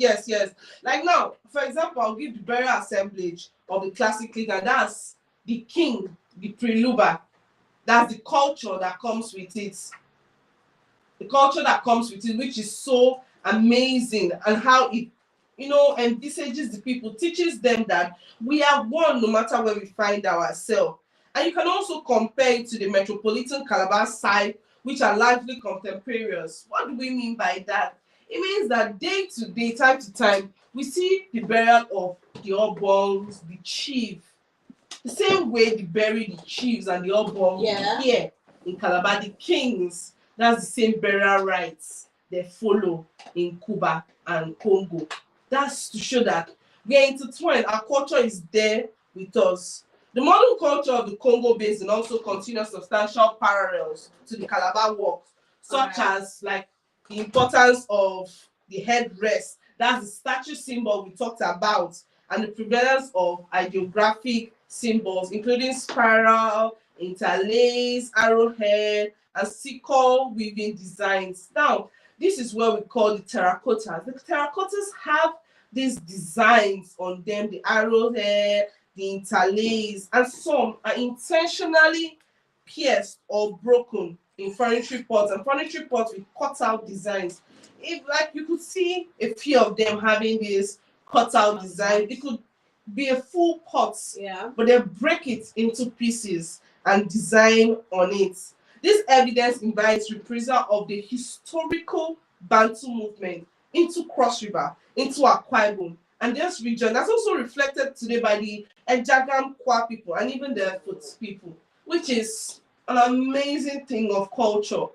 Like now, for example, I'll give the burial assemblage of the classic league, and that's the king, the preluba. That's the culture that comes with it. The culture that comes with it, which is so amazing, and how it, envisages the people, teaches them that we are one no matter where we find ourselves. And you can also compare it to the metropolitan Calabar side, which are largely contemporaneous. What do we mean by that? It means that day to day, time to time, we see the burial of the Obongs, the chief. The same way they bury the chiefs and the Obongs here in Calabar, the kings, that's the same burial rites they follow in Cuba and Congo. That's to show that we are intertwined. Our culture is there with us. The modern culture of the Congo Basin also continues substantial parallels to the Calabar works, such as like the importance of the headrest. That's the statue symbol we talked about, and the prevalence of ideographic symbols, including spiral, interlace, arrowhead, and sickle weaving designs. Now, this is what we call the terracottas. The terracottas have these designs on them, the arrowhead, the interlace, and some are intentionally pierced or broken in furniture pots, and furniture pots with cut out designs. If you could see a few of them having this cut out design, it could be a full pot, but they break it into pieces and design on it. This evidence invites reprisal of the historical Bantu movement into Cross River, into Akwa Ibom, and this region. That's also reflected today by the Ejagam Kwa people and even the Foot people, which is an amazing thing of culture.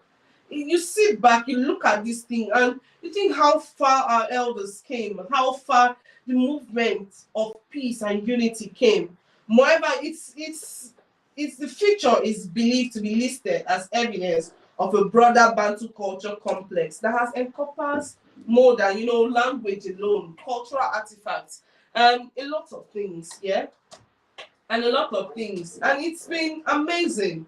You sit back, you look at this thing, and you think how far our elders came, how far the movement of peace and unity came. Moreover, it's the feature is believed to be listed as evidence of a broader Bantu culture complex that has encompassed more than language alone, cultural artifacts, and a lot of things, yeah, and a lot of things, and it's been amazing.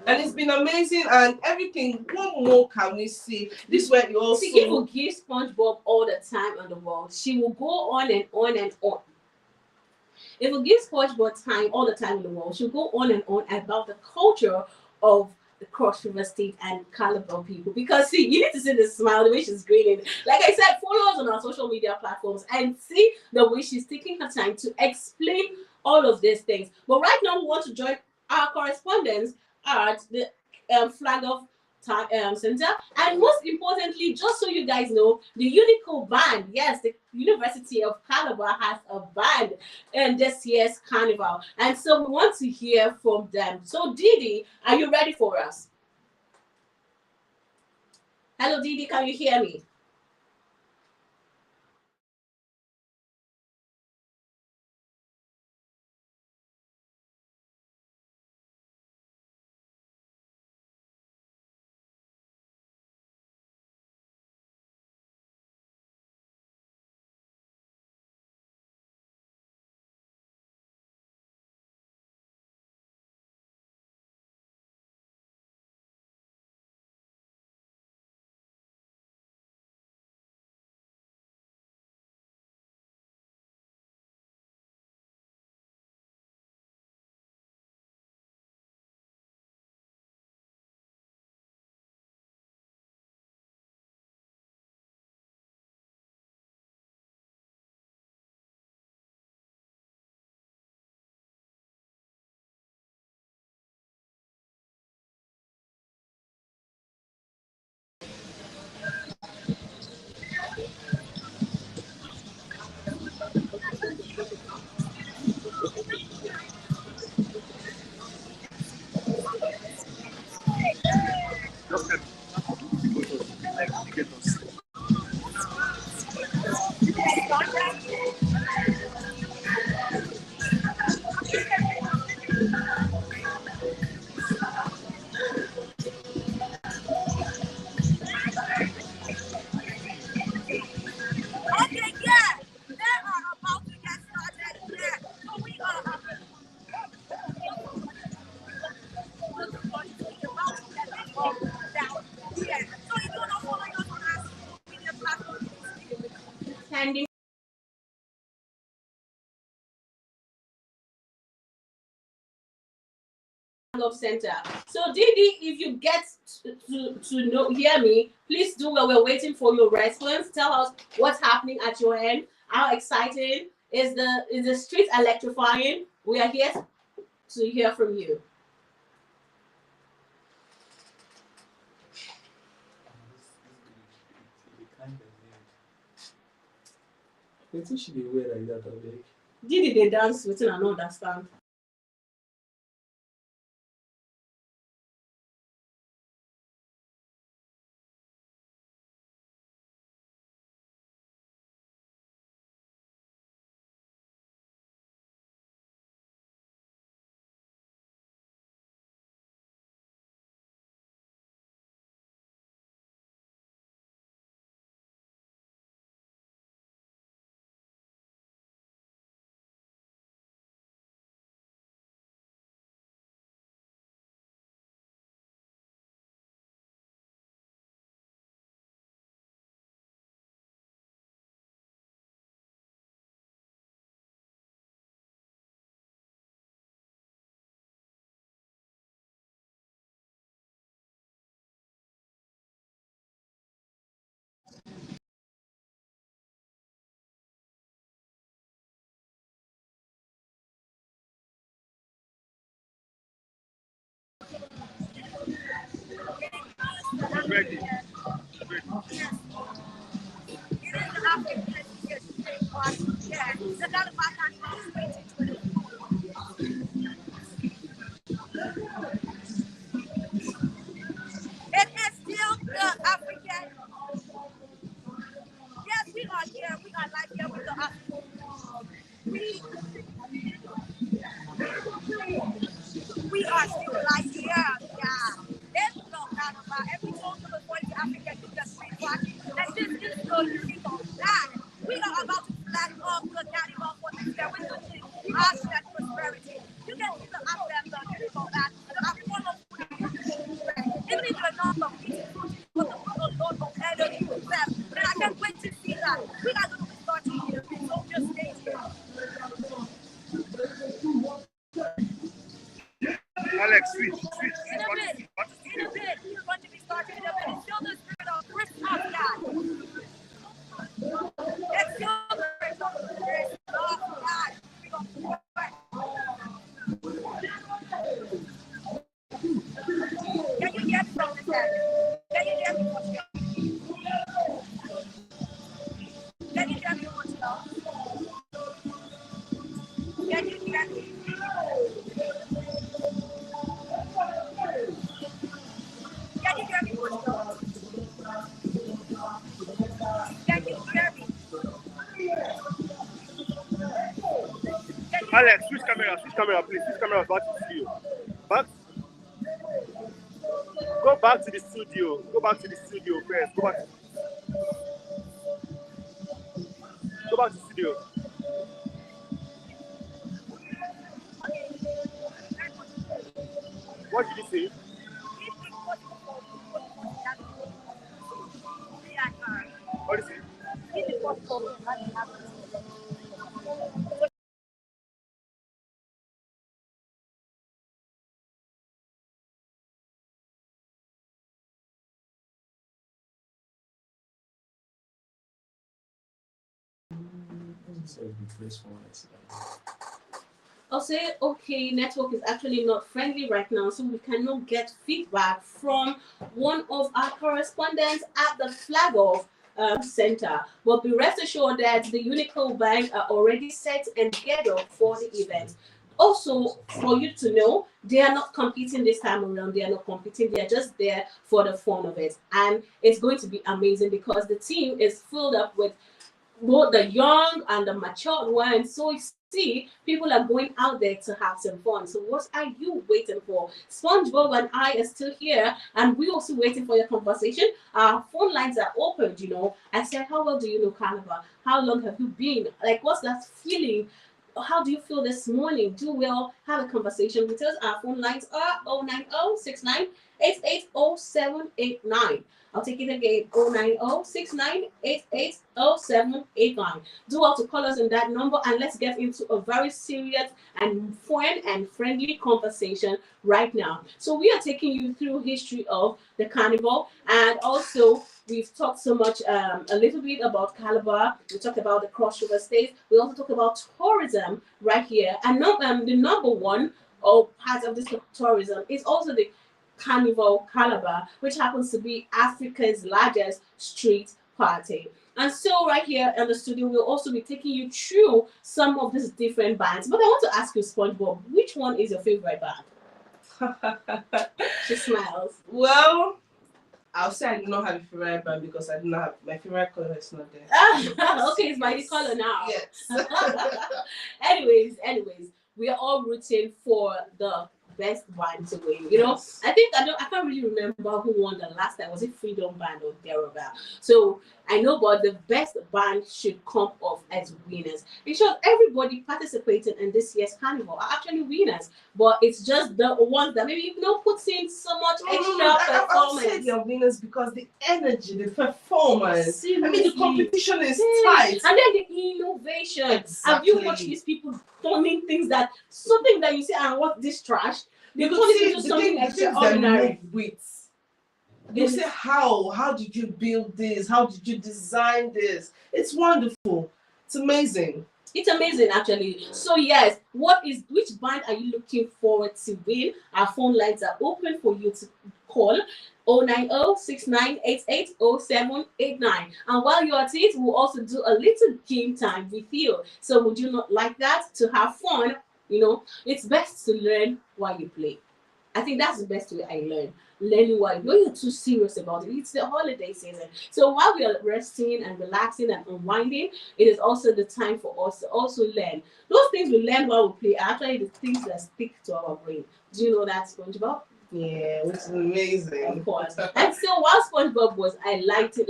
And it's been amazing and everything. What more can we see? This way you also. See, if you give SpongeBob all the time in the world, she will go on and on and on. If we give SpongeBob time all the time in the world, she'll go on and on about the culture of the Cross River State and Calabar people. Because see, you need to see the smile, the way she's grinning. Like I said, follow us on our social media platforms and see the way she's taking her time to explain all of these things. But right now, we want to join our correspondents at the Flag of Center, and most importantly, just so you guys know, the Unico band, yes, the University of Calabar has a band in this year's carnival, and so we want to hear from them. So Didi, are you ready for us? Hello Didi, can you hear me? Standing of center. So Didi, if you get to know hear me, please do while we're waiting for your response. Tell us what's happening at your end. How exciting is the street electrifying? We are here to hear from you. I think she be wear like that, abeg. Didi they dance wetin I no understand. party. Yeah, the Calabar Carnival is 2024. It is still the African. Yes, we are here. We are live here with the we are still live here. Yeah. It's the Calabar. Every time you look for the African do the street party. And this is the Unico Band. We are about to flag off the Carnival for this year with the theme hashtag prosperity. You can see the anthem, the Unico Band, the Apollo. Even if you're not competing, but the Lord will energy with them. And I can't wait to see that. We are going to be starting in a bit, so just stay tuned. Alex, switch. In a bit, we're going to be starting in a bit. It's still the spirit of Christmas, God. It's still the spirit of Christmas, God. Can you hear me from this end? Can you hear me from here? Can you hear me from here? Can you hear me? Can you hear me from here? Can you hear me? Alex, switch camera, please. Switch camera back to the studio. Go back to the studio. Go back to the studio first. Go back to the studio. What did you say? What is it? I'll say, okay, network is actually not friendly right now, so we cannot get feedback from one of our correspondents at the flag off center. But be rest assured that the Unico Bank are already set and geared up for the event. Also, for you to know, they are not competing this time around. They are not competing. They are just there for the fun of it. And it's going to be amazing because the team is filled up with both the young and the matured ones. So see, people are going out there to have some fun. So what are you waiting for? SpongeBob and I are still here, and we're also waiting for your conversation. Our phone lines are opened, you know. I said, how well do you know Carnival? How long have you been? Like, what's that feeling? How do you feel this morning? Do we'll have a conversation with us. Our phone lines are 09069880789. I'll take it again, 09069880789. Do well to call us on that number, and let's get into a very serious and fun and friendly conversation right now. So we are taking you through history of the Carnival, and also we've talked so much, a little bit about Calabar. We talked about the Cross River States. We also talked about tourism right here. And the number one part of this tourism is also the Carnival Calabar, which happens to be Africa's largest street party. And so right here in the studio, we'll also be taking you through some of these different bands. But I want to ask you, SpongeBob, which one is your favorite band? She smiles. Well, I'll say I do not have a favorite band because I do not have my favorite color is not there. Okay, it's by the color now. Yes. anyways, we are all rooting for the best band to win. You know, Yes. I can't really remember who won the last time. Was it Freedom Band or thereabout? So I know, but the best band should come off as winners. In short, everybody participating in this year's carnival are actually winners, but it's just the ones that maybe you know puts in so much extra performance. I said you're winners because the energy, the performance. Seriously. I mean, the competition is tight. And then the innovation. Have you watched these people turning things something that you say, and what this trash? They turn it into something extraordinary. You say, how did you build this? How did you design this? It's wonderful. It's amazing. It's amazing, actually. So yes, which band are you looking forward to win? Our phone lines are open for you to call. 090-6988-0789. And while you're at it, we'll also do a little game time with you. So would you not like that? To have fun, it's best to learn while you play. I think that's the best way I learn. Learning while you're too serious about it. It's the holiday season. So while we are resting and relaxing and unwinding, it is also the time for us to also learn. Those things we learn while we play are actually the things that stick to our brain. Do you know that, SpongeBob? Yeah, which is amazing. Of course. And so while SpongeBob was, I liked it,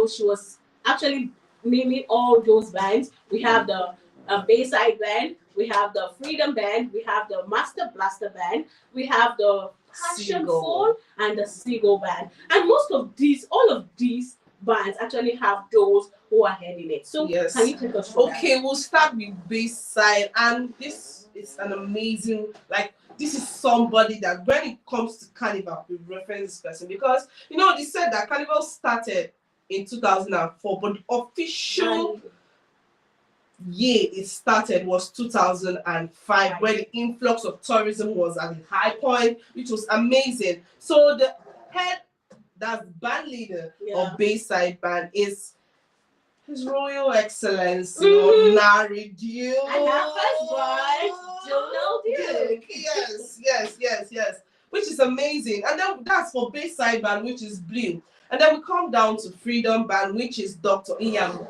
she was actually naming all those bands. We have the Bayside Band, we have the Freedom Band, we have the Master Blaster Band, we have the Passion Phone, and the Seagull Band. And all of these bands actually have those who are heading it. So yes. Can you take us through Okay, we'll start with Bayside, and this is an amazing, this is somebody that when it comes to Carnival, we reference this person because they said that Carnival started in 2004, but the official year it started was 2005, where the influx of tourism was at a high point, which was amazing. So the that's band leader of Bayside Band is His Royal Excellency Nari Duke. And our firstborn, Donald Duke. Yes. Which is amazing. And then that's for Bayside Band, which is blue. And then we come down to Freedom Band, which is Dr. Ian,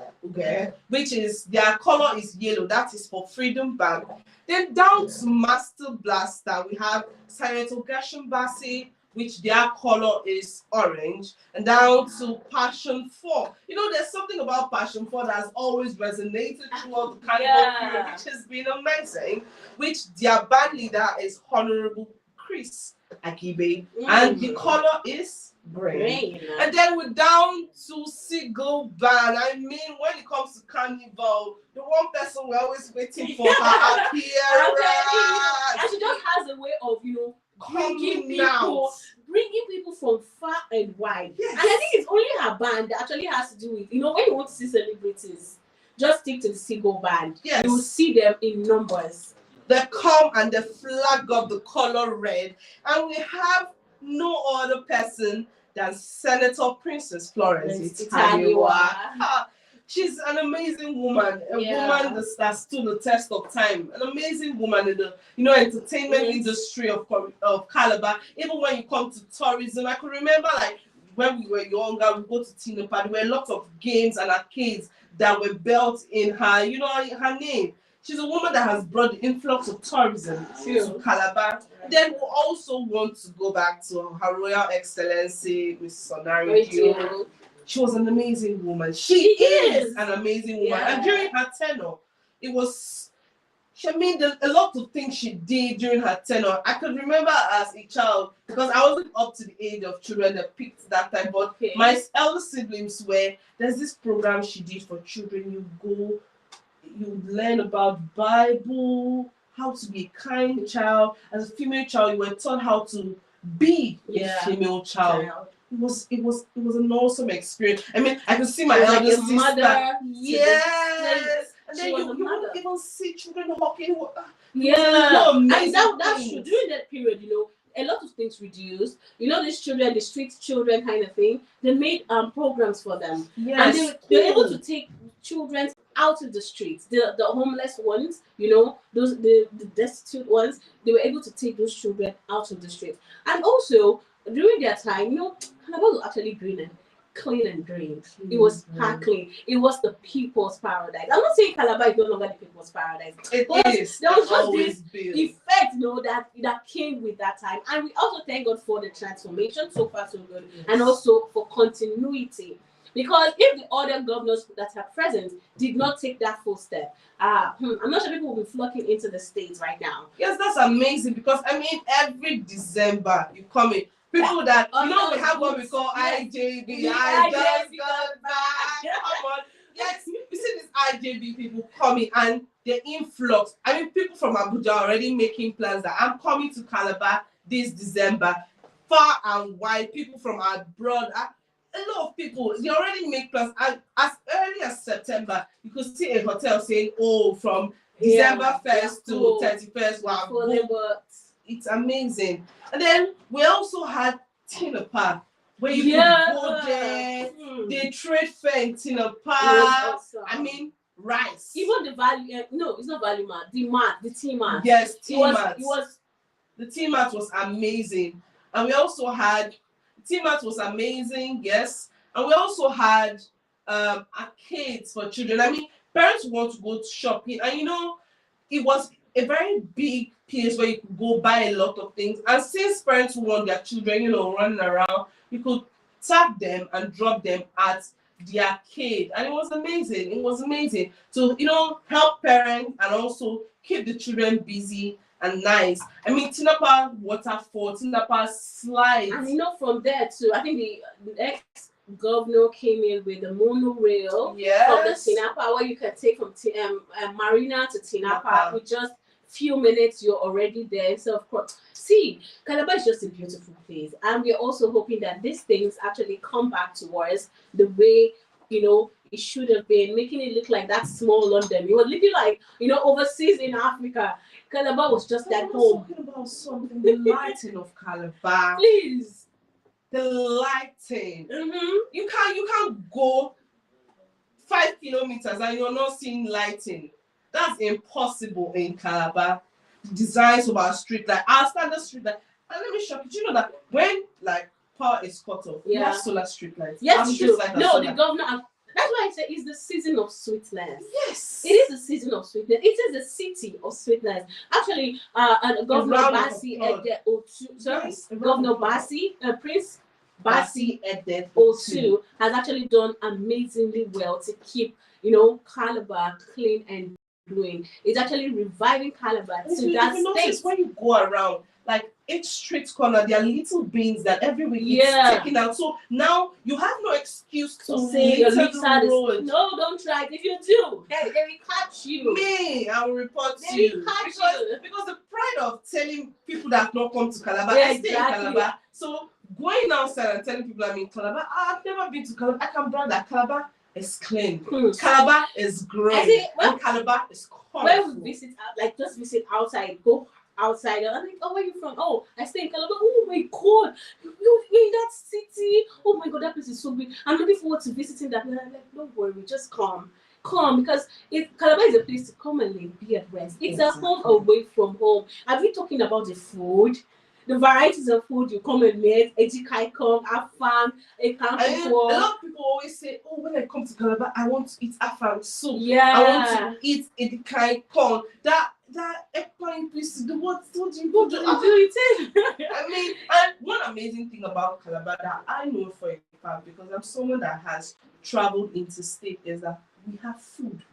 which is their color is yellow. That is for Freedom Band. Then down to Master Blaster, we have Senator Gershon Bassey, which their color is orange, and down to Passion 4. There's something about Passion 4 that has always resonated throughout the Carnival period, which has been amazing, which their band leader is Honorable Chris Akibe, and the color is green. And then we're down to Seagull Band. I mean, when it comes to Carnival, the one person we're always waiting for her appearance. And she just has a way of, bringing people from far and wide. Yes. And I think it's only her band that actually has to do with, when you want to see celebrities, just stick to the Seagull Band. Yes. You will see them in numbers. They come and they flag up the color red. And we have no other person than Senator Princess Florence Italiwa. She's an amazing woman, a woman that stood the test of time, an amazing woman in the entertainment industry of Calabar. Even when you come to tourism, I could remember when we were younger, we go to Tina Park. There were lots of games and arcades that were built in her, her name. She's a woman that has brought the influx of tourism to Calabar. Then we also want to go back to Her Royal Excellency, Miss Sonari Dio. She was an amazing woman. She is an amazing woman. Yeah. And during her tenure, a lot of things she did during her tenure. I could remember as a child, because I wasn't up to the age of children that picked that time, but my elder siblings there's this program she did for children. You learn about Bible, how to be a kind child. As a female child, you were taught how to be a female child. It was an awesome experience. I mean, I could see my elder sister. Mother. Yes. And then you wouldn't even see children walking. And that's true. During that period, a lot of things reduced. These children, the street children kind of thing, they made programs for them. Yes. And they were able to take children out of the streets, the homeless ones, those the destitute ones. They were able to take those children out of the streets. And also during their time, Calabar was actually clean and green. It was sparkling. It was the people's paradise. I'm not saying Calabar is no longer the people's paradise. It is. There was just this effect, that came with that time. And we also thank God for the transformation. So far, so good. Yes. And also for continuity. Because if the other governors that are present did not take that full step, I'm not sure people will be flocking into the states right now. Yes, that's amazing. Because every December you come in. People that we have what we call IJB. I just got back. Come on. Yes, you see these IJB people coming and the influx. People from Abuja are already making plans that I'm coming to Calabar this December. Far and wide, people from abroad. A lot of people, they already make plans. As early as September, you could see a hotel saying, from December 1st to 31st. Wow. It's amazing. And then we also had Tina Park where you could go there. They trade fair in Tina Park. Awesome. I mean, rice. Even the value, no, it's not value mat. The tea mat. Yes, tea mat. It was. The tea mat was amazing, and we also had tea mat was amazing. Yes, and we also had arcades for children. I mean, parents want to go shopping, and you know, it was a very big place where you could go buy a lot of things. And since parents want their children, you know, running around, you could tag them and drop them at the arcade, and it was amazing. It was amazing to, you know, help parents and also keep the children busy and nice. I mean, Tinapa waterfall, Tinapa slides, and you know, from there too, I think the ex-governor came in with the monorail from the Tinapa, where you can take from Marina to Tinapa with just few minutes. You're already there. So of course, see, Calabar is just a beautiful place, and we're also hoping that these things actually come back to us the way, you know, it should have been, making it look like that small London. It was looking like, you know, overseas in Africa. Calabar was just that home. Talking about something, the lighting of Calabar. Please, the lighting. You can't go 5 kilometers and you're not seeing lighting. That's impossible in Calabar. The designs of our street, like our standard street light. And let me shock you. Do you know that when like power is cut off, we have solar street lights? Yes, true. No, the governor. That's why I say it's the season of sweetness. Yes, it is the season of sweetness. It is the city of sweetness. Actually, Governor Bassi Ede Otu, Governor Bassi, Prince Bassi Ede Otu has actually done amazingly well to keep, you know, Calabar clean and glowing. It's actually reviving Calabar to that state. When you go around, like each street corner, there are little bins that every week it's taken out. So now you have no excuse to say you're the road. No, don't try it. If you do, they will catch you. Me, I will report you. Because the pride of telling people that have not come to Calabar, I stay in Calabar. So going outside and telling people I'm in Calabar, I've never been to Calabar. I can brag that Calabar is clean. Calabar is great. And Calabar is colorful. When we visit, like just visit outside, go outside. I'm like, oh, where are you from? Oh, I stay in Calabar. Oh my God, you're in that city. Oh my God, that place is so big. I'm looking forward to visiting that. And I'm like, don't worry, just come, because Calabar is a place to come and live, be at rest. It's a home away from home. Are we talking about the food? The varieties of food you come and meet, Ejikai Kong, Afang, Ekan. A lot of people always say, oh, when I come to Calabar, I want to eat Afang soup. Yeah. I want to eat Ejikai Kong. That eggplant piece, what do you do? I mean, and one amazing thing about Calabar that I know for a fact, because I'm someone that has traveled interstate, is that we have food.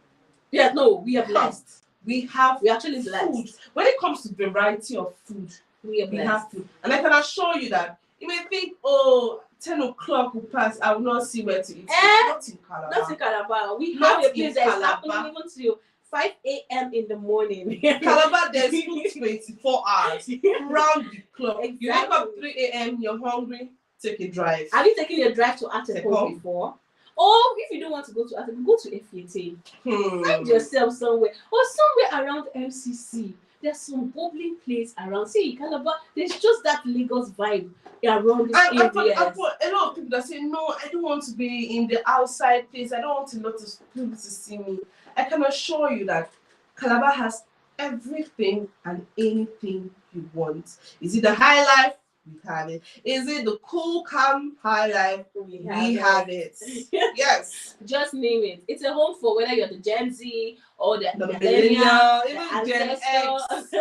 Yeah, no, we are blessed. We're actually blessed. Food. When it comes to variety of food, we have food. And I can assure you that you may think, oh, 10 o'clock will pass, I will not see where to eat. Not in Calabar. Not in Calabar. We have a place that is happening even to 5 a.m. in the morning. Calabar, there's food 24 hours round the clock. Exactly. You wake up 3 a.m., you're hungry, take a drive. Have you taken a drive to Ateko before? Or if you don't want to go to Ateko, go to FET. Find yourself somewhere. Or somewhere around MCC. There's some bubbling place around. See, Calabar, there's just that Lagos vibe around this area. And for a lot of people that say, no, I don't want to be in the outside place. I don't want a lot of people to see me. I can assure you that Calabar has everything and anything you want. Is it the high life? We have it. Is it the cool, calm high life? We have it. Yes. Just name it. It's a home for whether you're the Gen Z or the millennial, even Gen X.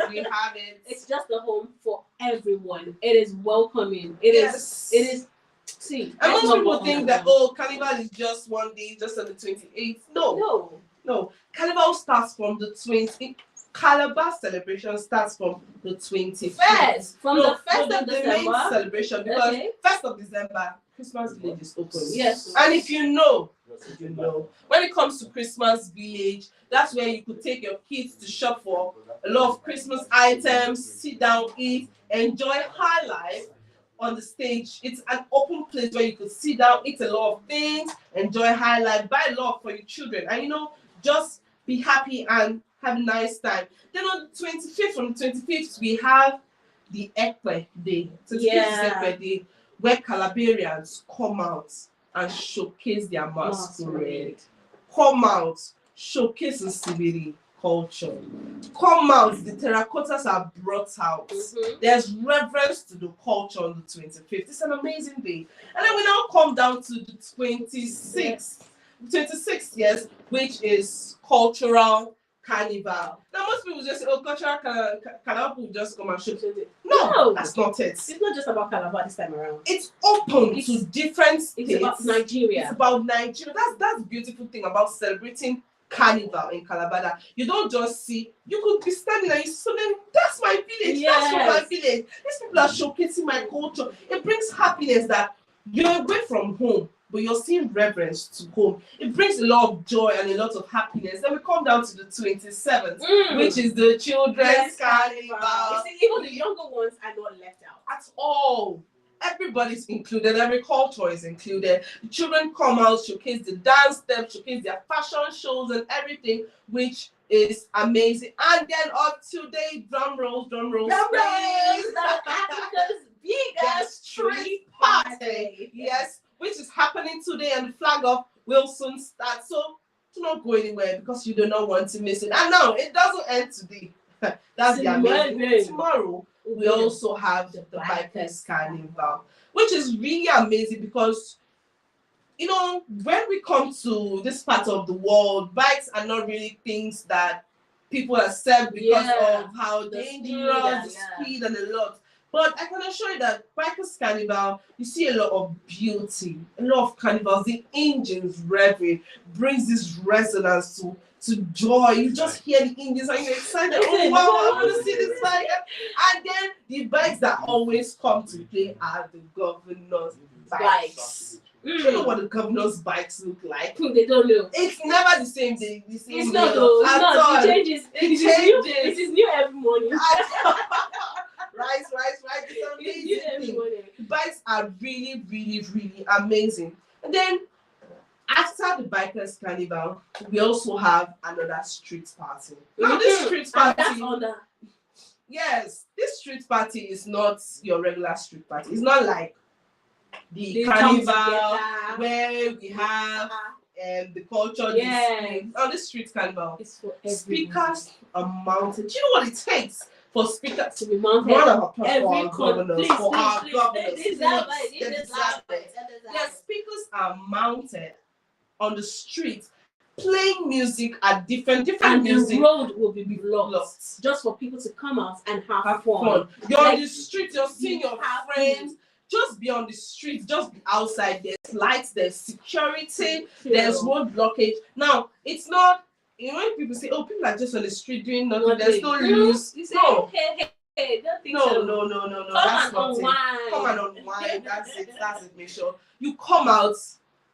We have it. It's just a home for everyone. It is welcoming. It is. See, and most people think that Carnival is just one day, just on the 28th. No. Carnival starts from the 20th. Calabar celebration starts from the 21st. From the 1st of December. The main celebration, because 1st of December, Christmas Village is open. Yes. And if you know, when it comes to Christmas Village, that's where you could take your kids to shop for a lot of Christmas items, sit down, eat, enjoy high life on the stage. It's an open place where you could sit down, eat a lot of things, enjoy high life, buy a lot for your children, and just be happy and have a nice time. Then on the 25th, from the 25th, we have the Ekpe Day. So the 25th is Ekpe Day, where Calabarians come out and showcase their masquerade. Come out, showcase the Sibiri culture. Come out, the terracottas are brought out. There's reverence to the culture on the 25th. It's an amazing day. And then we now come down to the 26th. 26th, yes, which is cultural carnival. Now most people just say, oh, cultural carnival will just come and show it. No, that's not it. It's not just about Calabar this time around. It's open to different states. It's about Nigeria. It's about Nigeria. That's the beautiful thing about celebrating carnival in Calabar. That you don't just see, you could be standing and you see something, that's my village, that's from my village. These people are showcasing my culture. It brings happiness that you're away from home, but you're seeing reverence to home. It brings a lot of joy and a lot of happiness. Then we come down to the 27th, which is the children's carnival. You see, even the younger ones are not left out at all. Everybody's included, every culture is included. The children come out, showcase the dance steps, showcase their fashion shows and everything, which is amazing. And then up today, drum rolls, please. Africa's biggest street party. Yes, which is happening today, and the flag off will soon start. So do not go anywhere because you do not want to miss it. And now it doesn't end today. That's the amazing. Tomorrow we also have the Bikers Carnival, which is really amazing because, you know, when we come to this part of the world, bikes are not really things that people accept because of how dangerous, the speed, and a lot. But I can assure you that Bikers Carnival, you see a lot of beauty, a lot of carnivals. The engines revving brings this resonance to joy. You just hear the engines and you're excited. Oh wow, I want to see this bike. And then the bikes that always come to play are the governor's bikes. You know what the governor's bikes look like? They don't know. It's never the same day. It's not though. It's not. It changes. It is new every morning. Right. It's amazing. The bikes are really, really, really amazing. And then after the Bikers Carnival, we also have another street party. Now this street party, this street party is not your regular street party. It's not like the carnival where we have the culture display. On the street carnival, it's for speakers are mounted. Do you know what it takes for speakers to be mounted? Their speakers are mounted on the street, playing music at different music. The road will be blocked just for people to come out and have fun. You're on the street, you're seeing your friends. Just be on the street, just be outside. There's lights, there's security, there's road blockage. Now, it's not, you know, when people say, oh, people are just on the street doing nothing, there's no news. No, that's not it. Come and unwind. That's it. Make sure you come out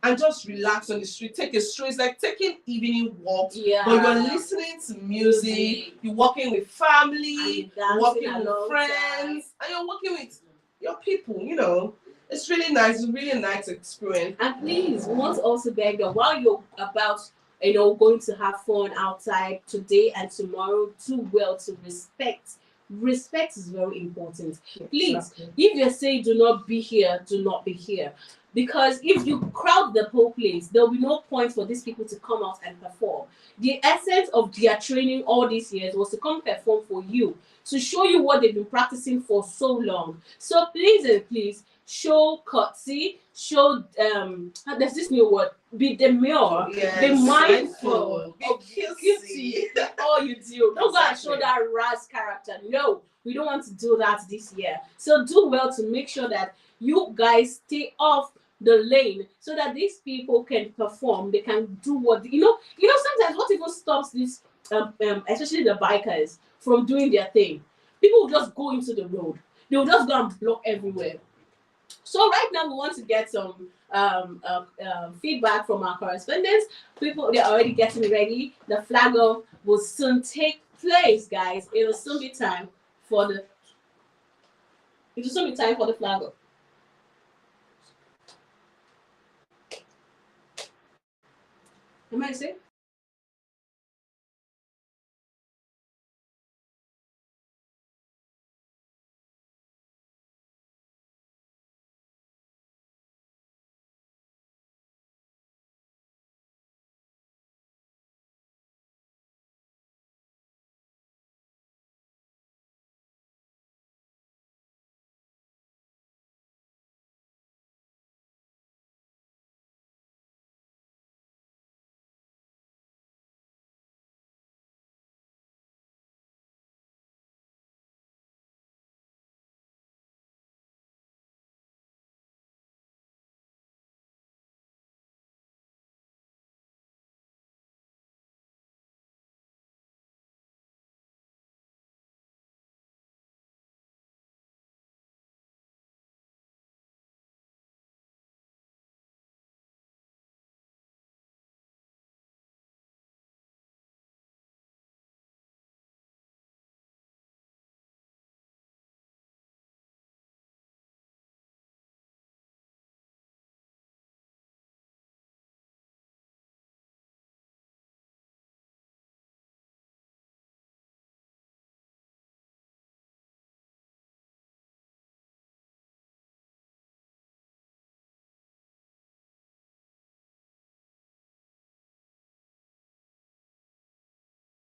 and just relax on the street. Take a stroll. It's like taking evening walks. But you're listening to music. You're walking with family. You're walking with friends. And you're walking with your people, you know. It's really nice. It's really a nice experience. And please, we want to also beg that while you're about, you know, going to have fun outside today and tomorrow, do well to respect. Respect is very important. Please, if you say do not be here, do not be here. Because if you crowd the whole place, there will be no point for these people to come out and perform. The essence of their training all these years was to come perform for you, to show you what they've been practicing for so long. So please and please, show courtesy, show there's this new word, be demure, be mindful, be cutesy. All you do. Don't go and show that Raz character. No, we don't want to do that this year. So do well to make sure that you guys stay off the lane so that these people can perform. They can do what you know. Sometimes what even stops this, especially the bikers, from doing their thing. People will just go into the road. They will just go and block everywhere. So right now we want to get some feedback from our correspondents. People, they're already getting ready. The flag off will soon take place, guys. It will soon be time for the flag off. Am I saying?